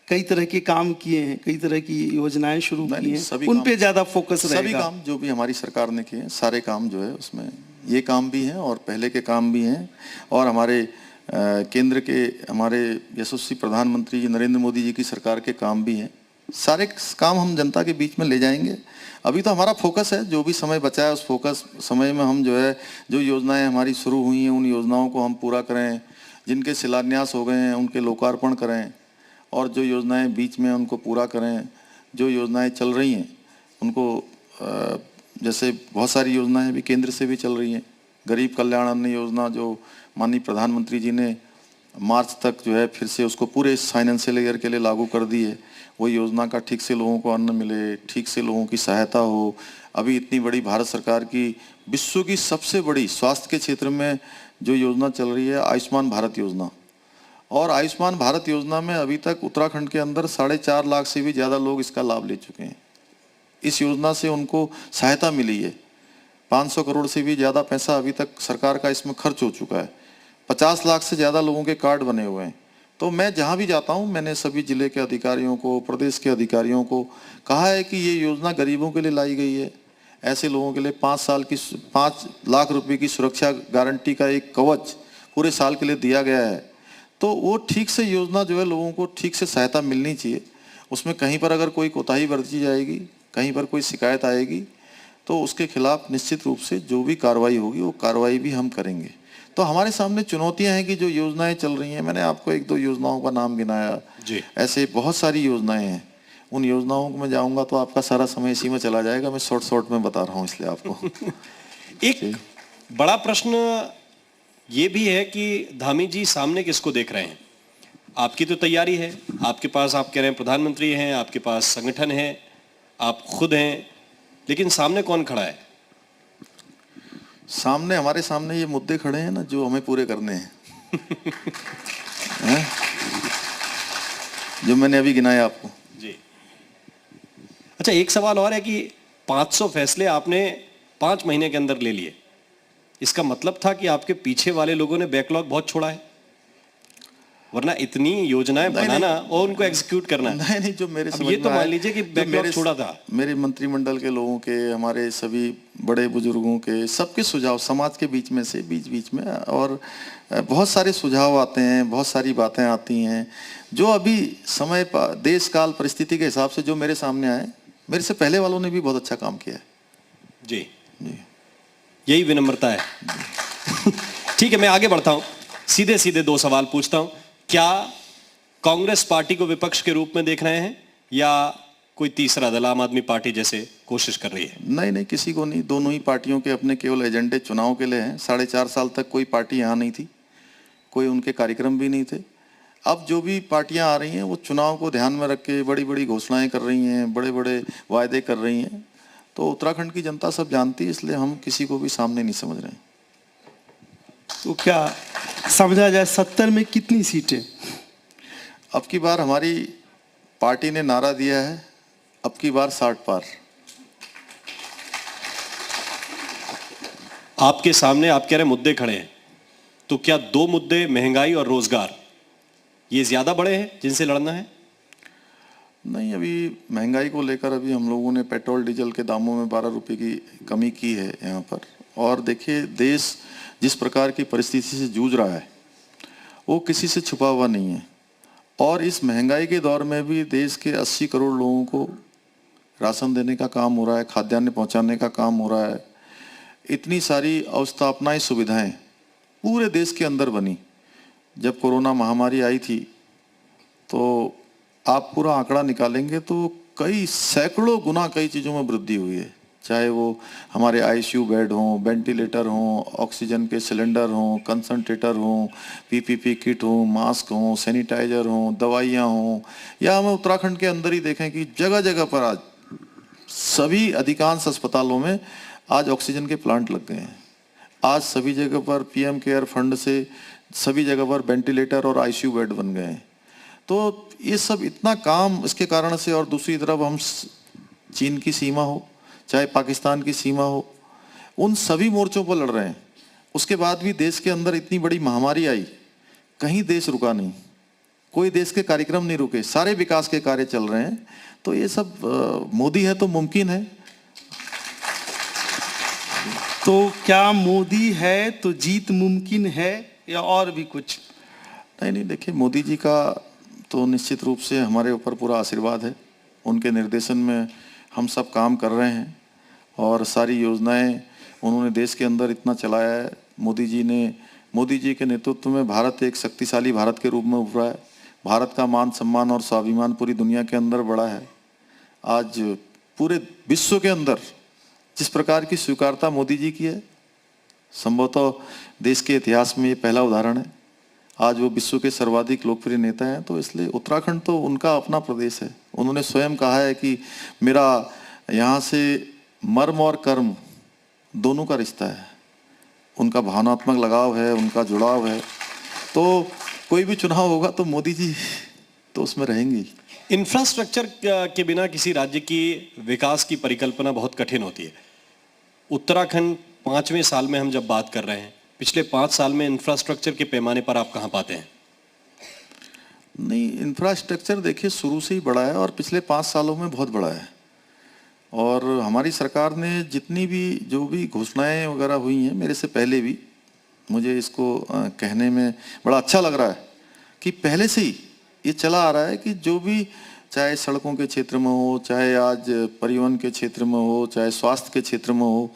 कई तरह के काम किए हैं, कई तरह की योजनाएं शुरू की हैं, उन पे ज़्यादा फोकस रहेगा? सभी काम जो भी हमारी सरकार ने किए हैं, सारे काम जो है उसमें ये काम भी हैं और पहले के काम भी हैं, और हमारे केंद्र के हमारे यशस्वी प्रधानमंत्री जी नरेंद्र मोदी जी की सरकार के काम भी हैं। सारे काम हम जनता के बीच में ले जाएंगे। अभी तो हमारा फोकस है, जो भी समय बचा है उस फोकस समय में हम जो है, जो योजनाएं हमारी शुरू हुई हैं उन योजनाओं को हम पूरा करें, जिनके शिलान्यास हो गए हैं उनके लोकार्पण करें, और जो योजनाएं बीच में उनको पूरा करें। जो योजनाएं चल रही हैं उनको, जैसे बहुत सारी योजनाएं भी केंद्र से भी चल रही हैं। गरीब कल्याण अन्न योजना जो माननीय प्रधानमंत्री जी ने मार्च तक जो है फिर से उसको पूरे इस फाइनेंशियल ईयर के लिए लागू कर दी है। वो योजना का ठीक से लोगों को अन्न मिले, ठीक से लोगों की सहायता हो। अभी इतनी बड़ी भारत सरकार की विश्व की सबसे बड़ी स्वास्थ्य के क्षेत्र में जो योजना चल रही है, आयुष्मान भारत योजना, और आयुष्मान भारत योजना में अभी तक उत्तराखंड के अंदर 4.5 लाख से भी ज़्यादा लोग इसका लाभ ले चुके हैं। इस योजना से उनको सहायता मिली है। 500 करोड़ से भी ज़्यादा पैसा अभी तक सरकार का इसमें खर्च हो चुका है। 50 लाख से ज़्यादा लोगों के कार्ड बने हुए हैं। तो मैं जहाँ भी जाता हूँ, मैंने सभी जिले के अधिकारियों को, प्रदेश के अधिकारियों को कहा है कि ये योजना गरीबों के लिए लाई गई है। ऐसे लोगों के लिए 5 लाख रुपए की सुरक्षा गारंटी का एक कवच पूरे साल के लिए दिया गया है। तो वो ठीक से योजना जो है, लोगों को ठीक से सहायता मिलनी चाहिए। उसमें कहीं पर अगर कोई कोताही बरती जाएगी, कहीं पर कोई शिकायत आएगी, तो उसके खिलाफ निश्चित रूप से जो भी कार्रवाई होगी वो कार्रवाई भी हम करेंगे। तो हमारे सामने चुनौतियां हैं कि जो योजनाएं चल रही हैं, मैंने आपको 1-2 योजनाओं का नाम गिनाया, ऐसे बहुत सारी योजनाएं हैं उन योजनाओं में जाऊंगा तो आपका सारा समय इसी में चला जाएगा। मैं शॉर्ट में बता रहा हूँ इसलिए आपको। एक बड़ा प्रश्न ये भी है कि धामी जी सामने किसको देख रहे हैं? आपकी तो तैयारी है, आपके पास आप कह रहे हैं प्रधानमंत्री हैं, आपके पास संगठन है, आप खुद हैं, लेकिन सामने कौन खड़ा है? सामने हमारे सामने ये मुद्दे खड़े हैं ना जो हमें पूरे करने हैं। हैं? जो मैंने अभी गिनाए आपको। जी। अच्छा, एक सवाल और है कि 500 फैसले आपने 5 महीने के अंदर ले लिए। इसका मतलब था कि आपके पीछे वाले लोगों ने बैकलॉग बहुत छोड़ा है, वरना इतनी योजनाएं बनाना और उनको एग्जीक्यूट करना। नहीं, जो मेरे समझ ये में तो मान आया, लीजिए कि जो बैकलॉग छोड़ा था। मेरे मंत्रिमंडल के लोगों के, हमारे सभी बड़े बुजुर्गों के, सबके सुझाव समाज के बीच में से बीच में, और बहुत सारे सुझाव आते हैं, बहुत सारी बातें आती हैं जो अभी समय पर देश काल परिस्थिति के हिसाब से जो मेरे सामने आए। मेरे से पहले वालों ने भी बहुत अच्छा काम किया है। जी, यही विनम्रता है। ठीक है, मैं आगे बढ़ता हूं, सीधे सीधे 2 सवाल पूछता हूं। क्या कांग्रेस पार्टी को विपक्ष के रूप में देख रहे हैं या कोई तीसरा दल आम आदमी पार्टी जैसे कोशिश कर रही है? नहीं, किसी को नहीं। दोनों ही पार्टियों के अपने केवल एजेंडे चुनाव के लिए हैं। 4.5 साल तक कोई पार्टी यहाँ नहीं थी, कोई उनके कार्यक्रम भी नहीं थे। अब जो भी पार्टियां आ रही हैं वो चुनाव को ध्यान में रख के बड़ी बड़ी घोषणाएं कर रही हैं, बड़े बड़े वायदे कर रही हैं। तो उत्तराखंड की जनता सब जानती है, इसलिए हम किसी को भी सामने नहीं समझ रहे हैं। तो क्या समझा जाए 70 में कितनी सीटें? अब की बार हमारी पार्टी ने नारा दिया है, अब की बार 60 पार। आपके सामने आप कह रहे मुद्दे खड़े हैं, तो क्या 2 मुद्दे महंगाई और रोजगार ये ज्यादा बड़े हैं जिनसे लड़ना है? नहीं, अभी महंगाई को लेकर अभी हम लोगों ने पेट्रोल डीजल के दामों में 12 रुपए की कमी की है यहाँ पर। और देखिए, देश जिस प्रकार की परिस्थिति से जूझ रहा है वो किसी से छुपा हुआ नहीं है। और इस महंगाई के दौर में भी देश के 80 करोड़ लोगों को राशन देने का काम हो रहा है, खाद्यान्न पहुंचाने का काम हो रहा है। इतनी सारी अवस्थापनाएं, सुविधाएं पूरे देश के अंदर बनी। जब कोरोना महामारी आई थी तो आप पूरा आंकड़ा निकालेंगे तो कई सैकड़ों गुना कई चीज़ों में वृद्धि हुई है। चाहे वो हमारे आईसीयू बेड हों, वेंटिलेटर हों, ऑक्सीजन के सिलेंडर हों, कंसंट्रेटर हों, पीपीपी किट हों, मास्क हों, सैनिटाइजर हों, दवाइयाँ हों, या हम उत्तराखंड के अंदर ही देखें कि जगह जगह पर आज सभी अधिकांश अस्पतालों में आज ऑक्सीजन के प्लांट लग गए हैं। आज सभी जगह पर पीएम केयर फंड से सभी जगह पर वेंटिलेटर और आईसीयू बेड बन गए हैं। तो ये सब इतना काम इसके कारण से, और दूसरी तरफ हम चीन की सीमा हो, चाहे पाकिस्तान की सीमा हो, उन सभी मोर्चों पर लड़ रहे हैं। उसके बाद भी देश के अंदर इतनी बड़ी महामारी आई, कहीं देश रुका नहीं, कोई देश के कार्यक्रम नहीं रुके, सारे विकास के कार्य चल रहे हैं। तो ये सब मोदी है तो मुमकिन है। तो क्या मोदी है तो जीत मुमकिन है या और भी कुछ? नहीं, देखिए, मोदी जी का तो निश्चित रूप से हमारे ऊपर पूरा आशीर्वाद है। उनके निर्देशन में हम सब काम कर रहे हैं और सारी योजनाएं उन्होंने देश के अंदर इतना चलाया है। मोदी जी के नेतृत्व में भारत एक शक्तिशाली भारत के रूप में उभरा है। भारत का मान सम्मान और स्वाभिमान पूरी दुनिया के अंदर बढ़ा है। आज पूरे विश्व के अंदर जिस प्रकार की स्वीकारता मोदी जी की है, संभवतः देश के इतिहास में ये पहला उदाहरण है। आज वो विश्व के सर्वाधिक लोकप्रिय नेता हैं। तो इसलिए उत्तराखंड तो उनका अपना प्रदेश है। उन्होंने स्वयं कहा है कि मेरा यहाँ से मर्म और कर्म दोनों का रिश्ता है। उनका भावनात्मक लगाव है, उनका जुड़ाव है। तो कोई भी चुनाव होगा तो मोदी जी तो उसमें रहेंगे। इंफ्रास्ट्रक्चर के बिना किसी राज्य की विकास की परिकल्पना बहुत कठिन होती है। उत्तराखंड 5वें साल में हम जब बात कर रहे हैं, पिछले 5 साल में इंफ्रास्ट्रक्चर के पैमाने पर आप कहां पाते हैं? नहीं, इंफ्रास्ट्रक्चर देखिए शुरू से ही बड़ा है और पिछले 5 सालों में बहुत बड़ा है। और हमारी सरकार ने जितनी भी जो भी घोषणाएं वगैरह हुई हैं, मेरे से पहले भी, मुझे इसको कहने में बड़ा अच्छा लग रहा है कि पहले से ही ये चला आ रहा है कि जो भी, चाहे सड़कों के क्षेत्र में हो, चाहे आज परिवहन के क्षेत्र में हो, चाहे स्वास्थ्य के क्षेत्र में हो,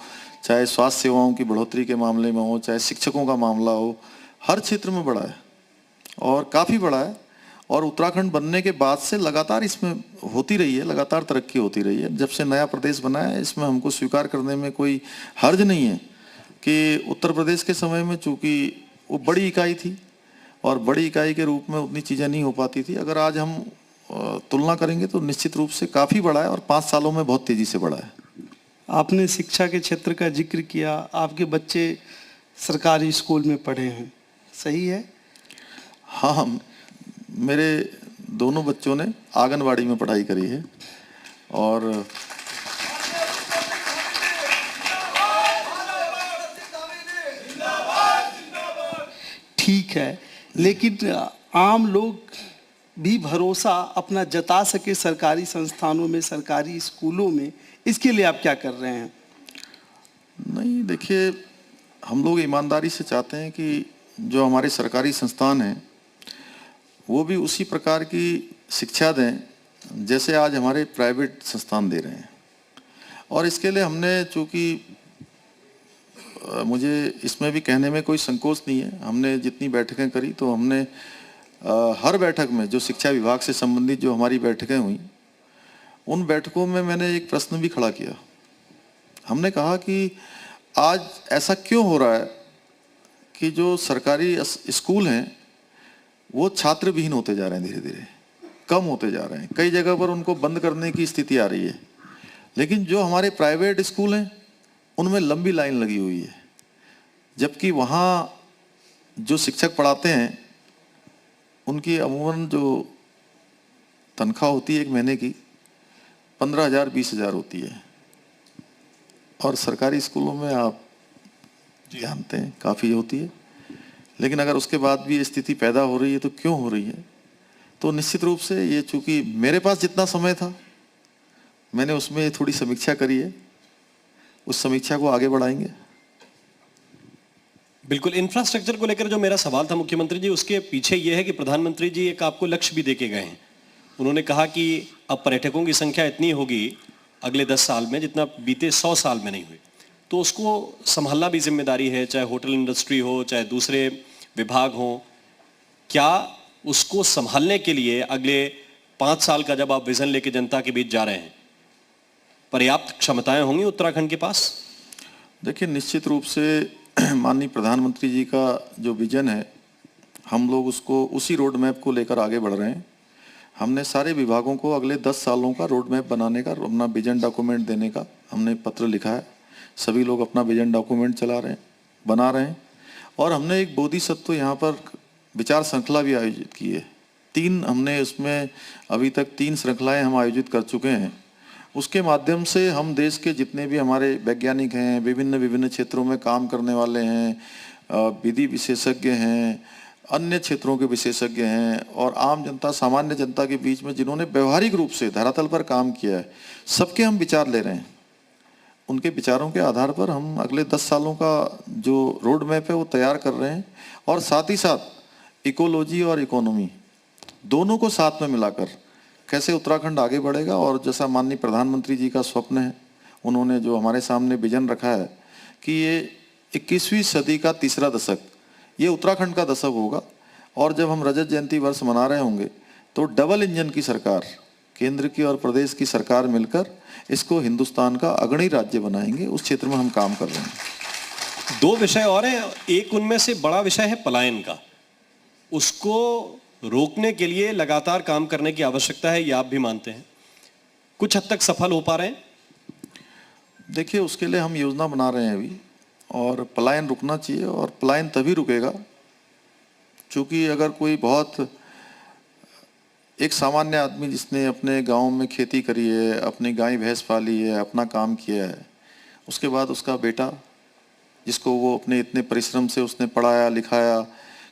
चाहे स्वास्थ्य सेवाओं की बढ़ोतरी के मामले में हो, चाहे शिक्षकों का मामला हो, हर क्षेत्र में बड़ा है और काफ़ी बड़ा है। और उत्तराखंड बनने के बाद से लगातार इसमें होती रही है, लगातार तरक्की होती रही है। जब से नया प्रदेश बना है, इसमें हमको स्वीकार करने में कोई हर्ज नहीं है कि उत्तर प्रदेश के समय में चूंकि वो बड़ी इकाई थी और बड़ी इकाई के रूप में उतनी चीज़ें नहीं हो पाती थी। अगर आज हम तुलना करेंगे तो निश्चित रूप से काफ़ी बढ़ा है और 5 सालों में बहुत तेज़ी से बढ़ा है। आपने शिक्षा के क्षेत्र का जिक्र किया, आपके बच्चे सरकारी स्कूल में पढ़े हैं, सही है? हाँ, मेरे दोनों बच्चों ने आंगनवाड़ी में पढ़ाई करी है और ठीक है, लेकिन आम लोग भी भरोसा अपना जता सके सरकारी संस्थानों में, सरकारी स्कूलों में, इसके लिए आप क्या कर रहे हैं? नहीं, देखिए, हम लोग ईमानदारी से चाहते हैं कि जो हमारे सरकारी संस्थान हैं वो भी उसी प्रकार की शिक्षा दें जैसे आज हमारे प्राइवेट संस्थान दे रहे हैं। और इसके लिए हमने, चूँकि मुझे इसमें भी कहने में कोई संकोच नहीं है, हमने जितनी बैठकें करी तो हमने हर बैठक में जो शिक्षा विभाग से संबंधित जो हमारी बैठकें हुई, उन बैठकों में मैंने एक प्रश्न भी खड़ा किया। हमने कहा कि आज ऐसा क्यों हो रहा है कि जो सरकारी स्कूल हैं वो छात्र विहीन होते जा रहे हैं, धीरे धीरे कम होते जा रहे हैं। कई जगह पर उनको बंद करने की स्थिति आ रही है, लेकिन जो हमारे प्राइवेट स्कूल हैं उनमें लंबी लाइन लगी हुई है, जबकि वहाँ जो शिक्षक पढ़ाते हैं उनकी अमूमन जो तनख्वाह होती है एक महीने की 15,000 20,000 होती है, और सरकारी स्कूलों में आप जानते हैं काफ़ी होती है। लेकिन अगर उसके बाद भी ये स्थिति पैदा हो रही है तो क्यों हो रही है? तो निश्चित रूप से ये, चूँकि मेरे पास जितना समय था मैंने उसमें थोड़ी समीक्षा करी है, उस समीक्षा को आगे बढ़ाएंगे। बिल्कुल, इंफ्रास्ट्रक्चर को लेकर जो मेरा सवाल था मुख्यमंत्री जी, उसके पीछे ये है कि प्रधानमंत्री जी एक आपको लक्ष्य भी देके गए हैं। उन्होंने कहा कि अब पर्यटकों की संख्या इतनी होगी अगले 10 साल में जितना बीते 100 साल में नहीं हुई, तो उसको संभालना भी जिम्मेदारी है, चाहे होटल इंडस्ट्री हो, चाहे दूसरे विभाग हो। क्या उसको संभालने के लिए अगले 5 साल का जब आप विजन लेके जनता के बीच जा रहे हैं, पर्याप्त क्षमताएं होंगी उत्तराखंड के पास? देखिए, निश्चित रूप से माननीय प्रधानमंत्री जी का जो विजन है, हम लोग उसको उसी रोड मैप को लेकर आगे बढ़ रहे हैं। हमने सारे विभागों को अगले 10 सालों का रोड मैप बनाने का, अपना विजन डॉक्यूमेंट देने का हमने पत्र लिखा है। सभी लोग अपना विजन डॉक्यूमेंट चला रहे हैं, बना रहे हैं। और हमने एक बोधिसत्व यहाँ पर विचार श्रृंखला भी आयोजित की है। 3 हमने उसमें अभी तक 3 श्रृंखलाएँ हम आयोजित कर चुके हैं। उसके माध्यम से हम देश के जितने भी हमारे वैज्ञानिक हैं, विभिन्न क्षेत्रों में काम करने वाले हैं, विधि विशेषज्ञ हैं, अन्य क्षेत्रों के विशेषज्ञ हैं, और आम जनता, सामान्य जनता के बीच में जिन्होंने व्यवहारिक रूप से धरातल पर काम किया है, सबके हम विचार ले रहे हैं। उनके विचारों के आधार पर हम अगले 10 सालों का जो रोड मैप है वो तैयार कर रहे हैं। और साथ ही साथ इकोलॉजी और इकोनॉमी दोनों को साथ में मिलाकर कैसे उत्तराखंड आगे बढ़ेगा, और जैसा माननीय प्रधानमंत्री जी का स्वप्न है, उन्होंने जो हमारे सामने विजन रखा है कि ये 21वीं सदी का तीसरा दशक, ये उत्तराखंड का दशक होगा। और जब हम रजत जयंती वर्ष मना रहे होंगे तो डबल इंजन की सरकार, केंद्र की और प्रदेश की सरकार मिलकर इसको हिंदुस्तान का अग्रणी राज्य बनाएंगे। उस क्षेत्र में हम काम कर रहे हैं। 2 विषय और हैं, एक उनमें से बड़ा विषय है पलायन का। उसको रोकने के लिए लगातार काम करने की आवश्यकता है, ये आप भी मानते हैं? कुछ हद तक सफल हो पा रहे हैं? देखिए, उसके लिए हम योजना बना रहे हैं अभी, और पलायन रुकना चाहिए। और पलायन तभी रुकेगा क्योंकि अगर कोई बहुत एक सामान्य आदमी जिसने अपने गांव में खेती करी है, अपनी गाय भैंस पाली है, अपना काम किया है, उसके बाद उसका बेटा जिसको वो अपने इतने परिश्रम से उसने पढ़ाया लिखाया,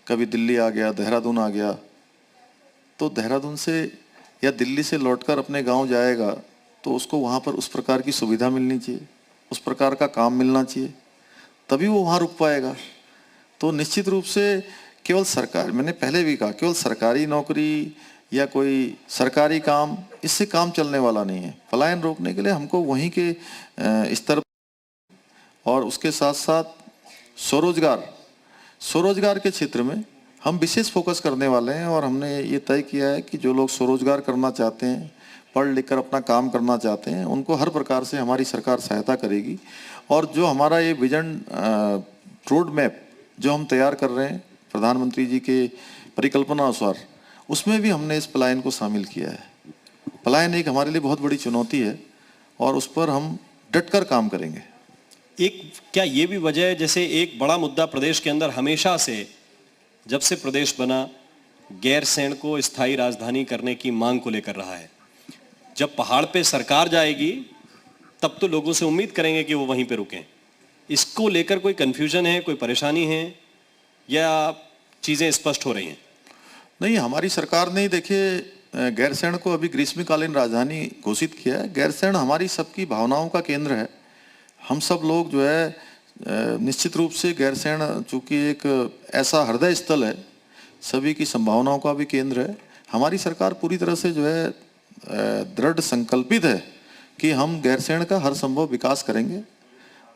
कभी दिल्ली आ गया, देहरादून आ गया, तो देहरादून से या दिल्ली से लौटकर अपने गांव जाएगा तो उसको वहाँ पर उस प्रकार की सुविधा मिलनी चाहिए, उस प्रकार का काम मिलना चाहिए, तभी वो वहाँ रुक पाएगा। तो निश्चित रूप से केवल सरकार, मैंने पहले भी कहा, केवल सरकारी नौकरी या कोई सरकारी काम, इससे काम चलने वाला नहीं है। पलायन रोकने के लिए हमको वहीं के स्तर, और उसके साथ साथ स्वरोजगार के क्षेत्र में हम विशेष फोकस करने वाले हैं और हमने ये तय किया है कि जो लोग स्वरोजगार करना चाहते हैं, पढ़ लिख कर अपना काम करना चाहते हैं, उनको हर प्रकार से हमारी सरकार सहायता करेगी। और जो हमारा ये विजन रोड मैप जो हम तैयार कर रहे हैं प्रधानमंत्री जी के परिकल्पना अनुसार, उसमें भी हमने इस पलायन को शामिल किया है। पलायन एक हमारे लिए बहुत बड़ी चुनौती है और उस पर हम डटकर काम करेंगे। एक क्या ये भी वजह है, जैसे एक बड़ा मुद्दा प्रदेश के अंदर हमेशा से, जब से प्रदेश बना, गैरसैंण को स्थायी राजधानी करने की मांग को लेकर रहा है। जब पहाड़ पे सरकार जाएगी तब तो लोगों से उम्मीद करेंगे कि वो वहीं पे रुकें। इसको लेकर कोई कंफ्यूजन है, कोई परेशानी है या चीजें स्पष्ट हो रही हैं? नहीं, हमारी सरकार ने देखिए गैरसैंण को अभी ग्रीष्मकालीन राजधानी घोषित किया है। गैरसैंण हमारी सबकी भावनाओं का केंद्र है। हम सब लोग जो है निश्चित रूप से गैरसैंण चूँकि एक ऐसा हृदय स्थल है, सभी की संभावनाओं का भी केंद्र है। हमारी सरकार पूरी तरह से जो है दृढ़ संकल्पित है कि हम गैरसैंण का हर संभव विकास करेंगे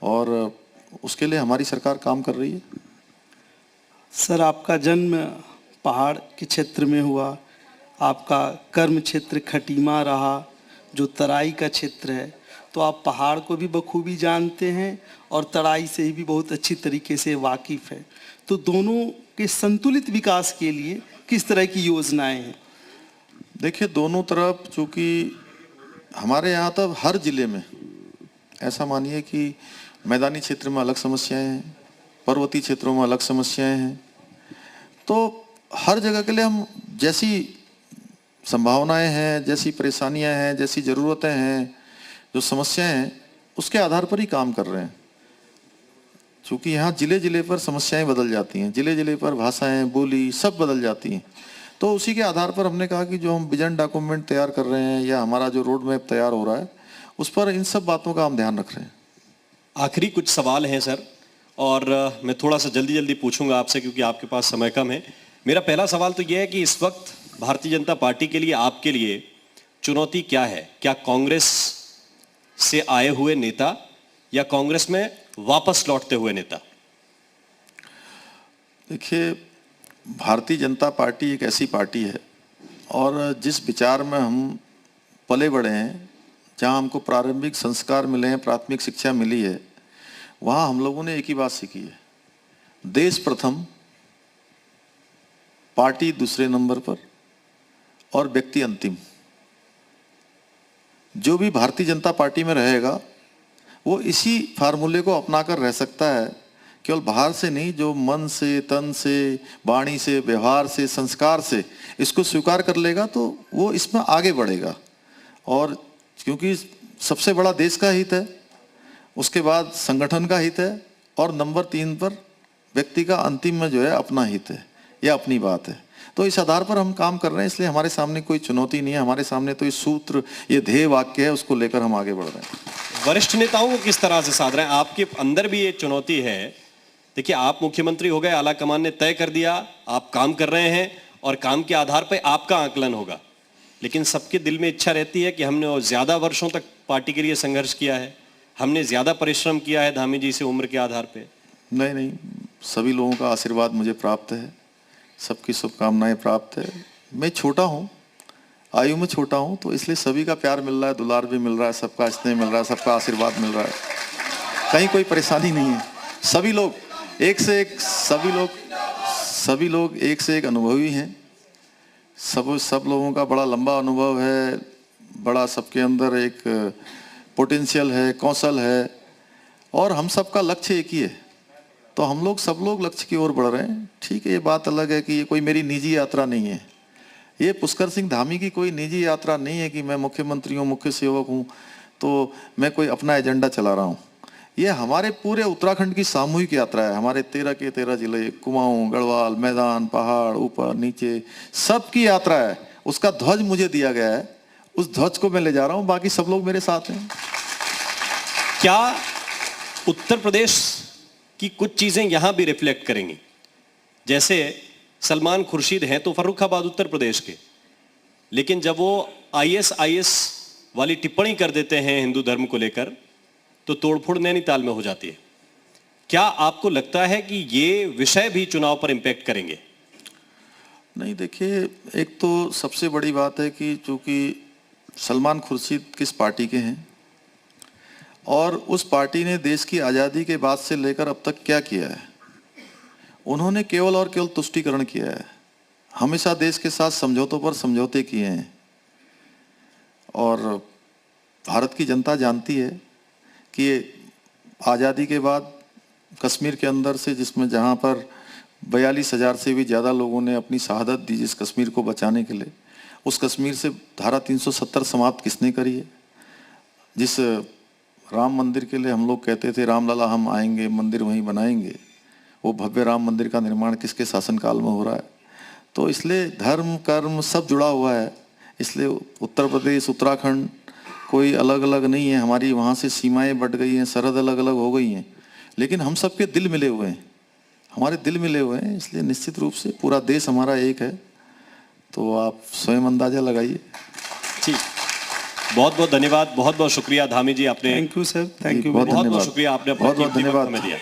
और उसके लिए हमारी सरकार काम कर रही है। सर, आपका जन्म पहाड़ के क्षेत्र में हुआ, आपका कर्म क्षेत्र खटीमा रहा जो तराई का क्षेत्र है, तो आप पहाड़ को भी बखूबी जानते हैं और तराई से भी बहुत अच्छी तरीके से वाकिफ़ है। तो दोनों के संतुलित विकास के लिए किस तरह की योजनाएं हैं? देखिए, दोनों तरफ चूँकि हमारे यहाँ तब हर जिले में ऐसा मानिए कि मैदानी क्षेत्र में अलग समस्याएं हैं, पर्वतीय क्षेत्रों में अलग समस्याएं हैं, तो हर जगह के लिए हम जैसी संभावनाएं हैं, जैसी परेशानियां हैं, जैसी ज़रूरतें हैं, जो समस्याएं हैं, उसके आधार पर ही काम कर रहे हैं। क्योंकि यहाँ जिले जिले पर समस्याएं बदल जाती हैं, जिले जिले पर भाषाएं, बोली सब बदल जाती हैं। तो उसी के आधार पर हमने कहा कि जो हम विजन डॉक्यूमेंट तैयार कर रहे हैं या हमारा जो रोड मैप तैयार हो रहा है, उस पर इन सब बातों का हम ध्यान रख रहे हैं। आखिरी कुछ सवाल हैं सर, और मैं थोड़ा सा जल्दी जल्दी पूछूंगा आपसे क्योंकि आपके पास समय कम है। मेरा पहला सवाल तो यह है कि इस वक्त भारतीय जनता पार्टी के लिए, आपके लिए चुनौती क्या है? क्या कांग्रेस से आए हुए नेता या कांग्रेस में वापस लौटते हुए नेता? देखिए, भारतीय जनता पार्टी एक ऐसी पार्टी है और जिस विचार में हम पले बड़े हैं, जहां हमको प्रारंभिक संस्कार मिले हैं, प्राथमिक शिक्षा मिली है, वहां हम लोगों ने एक ही बात सीखी है, देश प्रथम, पार्टी दूसरे नंबर पर और व्यक्ति अंतिम। जो भी भारतीय जनता पार्टी में रहेगा वो इसी फार्मूले को अपनाकर रह सकता है, केवल बाहर से नहीं, जो मन से, तन से, वाणी से, व्यवहार से, संस्कार से इसको स्वीकार कर लेगा तो वो इसमें आगे बढ़ेगा। और क्योंकि सबसे बड़ा देश का हित है, उसके बाद संगठन का हित है और नंबर 3 पर व्यक्ति का अंतिम में जो है अपना हित है या अपनी बात है। तो इस आधार पर हम काम कर रहे हैं, इसलिए हमारे सामने कोई चुनौती नहीं है। हमारे सामने तो ये सूत्र, ये ध्येय वाक्य है, उसको लेकर हम आगे बढ़ रहे हैं। वरिष्ठ नेताओं को किस तरह से साध रहे हैं? आपके अंदर भी ये चुनौती है। देखिए, आप मुख्यमंत्री हो गए, आला कमान ने तय कर दिया, आप काम कर रहे हैं और काम के आधार पर आपका आकलन होगा, लेकिन सबके दिल में इच्छा रहती है कि हमने और ज्यादा वर्षों तक पार्टी के लिए संघर्ष किया है, हमने ज्यादा परिश्रम किया है धामी जी से उम्र के आधार पे। नहीं, सभी लोगों का आशीर्वाद मुझे प्राप्त है, सबकी शुभकामनाएं प्राप्त है। मैं छोटा हूँ, आयु में छोटा हूँ, तो इसलिए सभी का प्यार मिल रहा है, दुलार भी मिल रहा है, सबका स्नेह मिल रहा है, सबका आशीर्वाद मिल रहा है, कहीं कोई परेशानी नहीं है। सभी लोग एक से एक, सभी लोग एक से एक अनुभवी हैं। सब लोगों का बड़ा लंबा अनुभव है, बड़ा सबके अंदर एक पोटेंशियल है, कौशल है और हम सबका लक्ष्य एक ही है। तो हम लोग सब लोग लक्ष्य की ओर बढ़ रहे हैं। ठीक है, ये बात अलग है कि ये कोई मेरी निजी यात्रा नहीं है, ये पुष्कर सिंह धामी की कोई निजी यात्रा नहीं है कि मैं मुख्यमंत्री हूँ, मुख्य सेवक हूँ तो मैं कोई अपना एजेंडा चला रहा हूँ। ये हमारे पूरे उत्तराखंड की सामूहिक यात्रा है। हमारे 13 के 13 जिले, कुमाऊं, गढ़वाल, मैदान, पहाड़, ऊपर नीचे, सबकी यात्रा है। उसका ध्वज मुझे दिया गया है, उस ध्वज को मैं ले जा रहा हूँ, बाकी सब लोग मेरे साथ हैं। क्या उत्तर प्रदेश की कुछ चीजें यहां भी रिफ्लेक्ट करेंगी? जैसे सलमान खुर्शीद हैं तो फर्रुखाबाद उत्तर प्रदेश के, लेकिन जब वो ISIS वाली टिप्पणी कर देते हैं हिंदू धर्म को लेकर तो तोड़फोड़ नैनीताल में हो जाती है। क्या आपको लगता है कि ये विषय भी चुनाव पर इंपैक्ट करेंगे? नहीं, देखिए, एक तो सबसे बड़ी बात है कि चूंकि सलमान खुर्शीद किस पार्टी के हैं और उस पार्टी ने देश की आज़ादी के बाद से लेकर अब तक क्या किया है। उन्होंने केवल और केवल तुष्टीकरण किया है, हमेशा देश के साथ समझौतों पर समझौते किए हैं। और भारत की जनता जानती है कि आज़ादी के बाद कश्मीर के अंदर से, जिसमें जहाँ पर 42,000 से भी ज़्यादा लोगों ने अपनी शहादत दी जिस कश्मीर को बचाने के लिए, उस कश्मीर से धारा 370 समाप्त किसने करी है। जिस राम मंदिर के लिए हम लोग कहते थे रामलला हम आएंगे मंदिर वहीं बनाएंगे, वो भव्य राम मंदिर का निर्माण किसके शासनकाल में हो रहा है। तो इसलिए धर्म कर्म सब जुड़ा हुआ है, इसलिए उत्तर प्रदेश उत्तराखंड कोई अलग अलग नहीं है। हमारी वहाँ से सीमाएं बढ़ गई हैं, सरहद अलग अलग हो गई हैं, लेकिन हम सबके दिल मिले हुए हैं, हमारे दिल मिले हुए हैं। इसलिए निश्चित रूप से पूरा देश हमारा एक है। तो आप स्वयं अंदाजा लगाइए। ठीक, बहुत बहुत धन्यवाद, बहुत बहुत शुक्रिया धामी जी, आपने thank you sir, thank you. बहुत बहुत बहुत धन्यवाद। शुक्रिया, आपने अपना बहुत बहुत कीमती वक्त धन्यवाद। हमें दिया।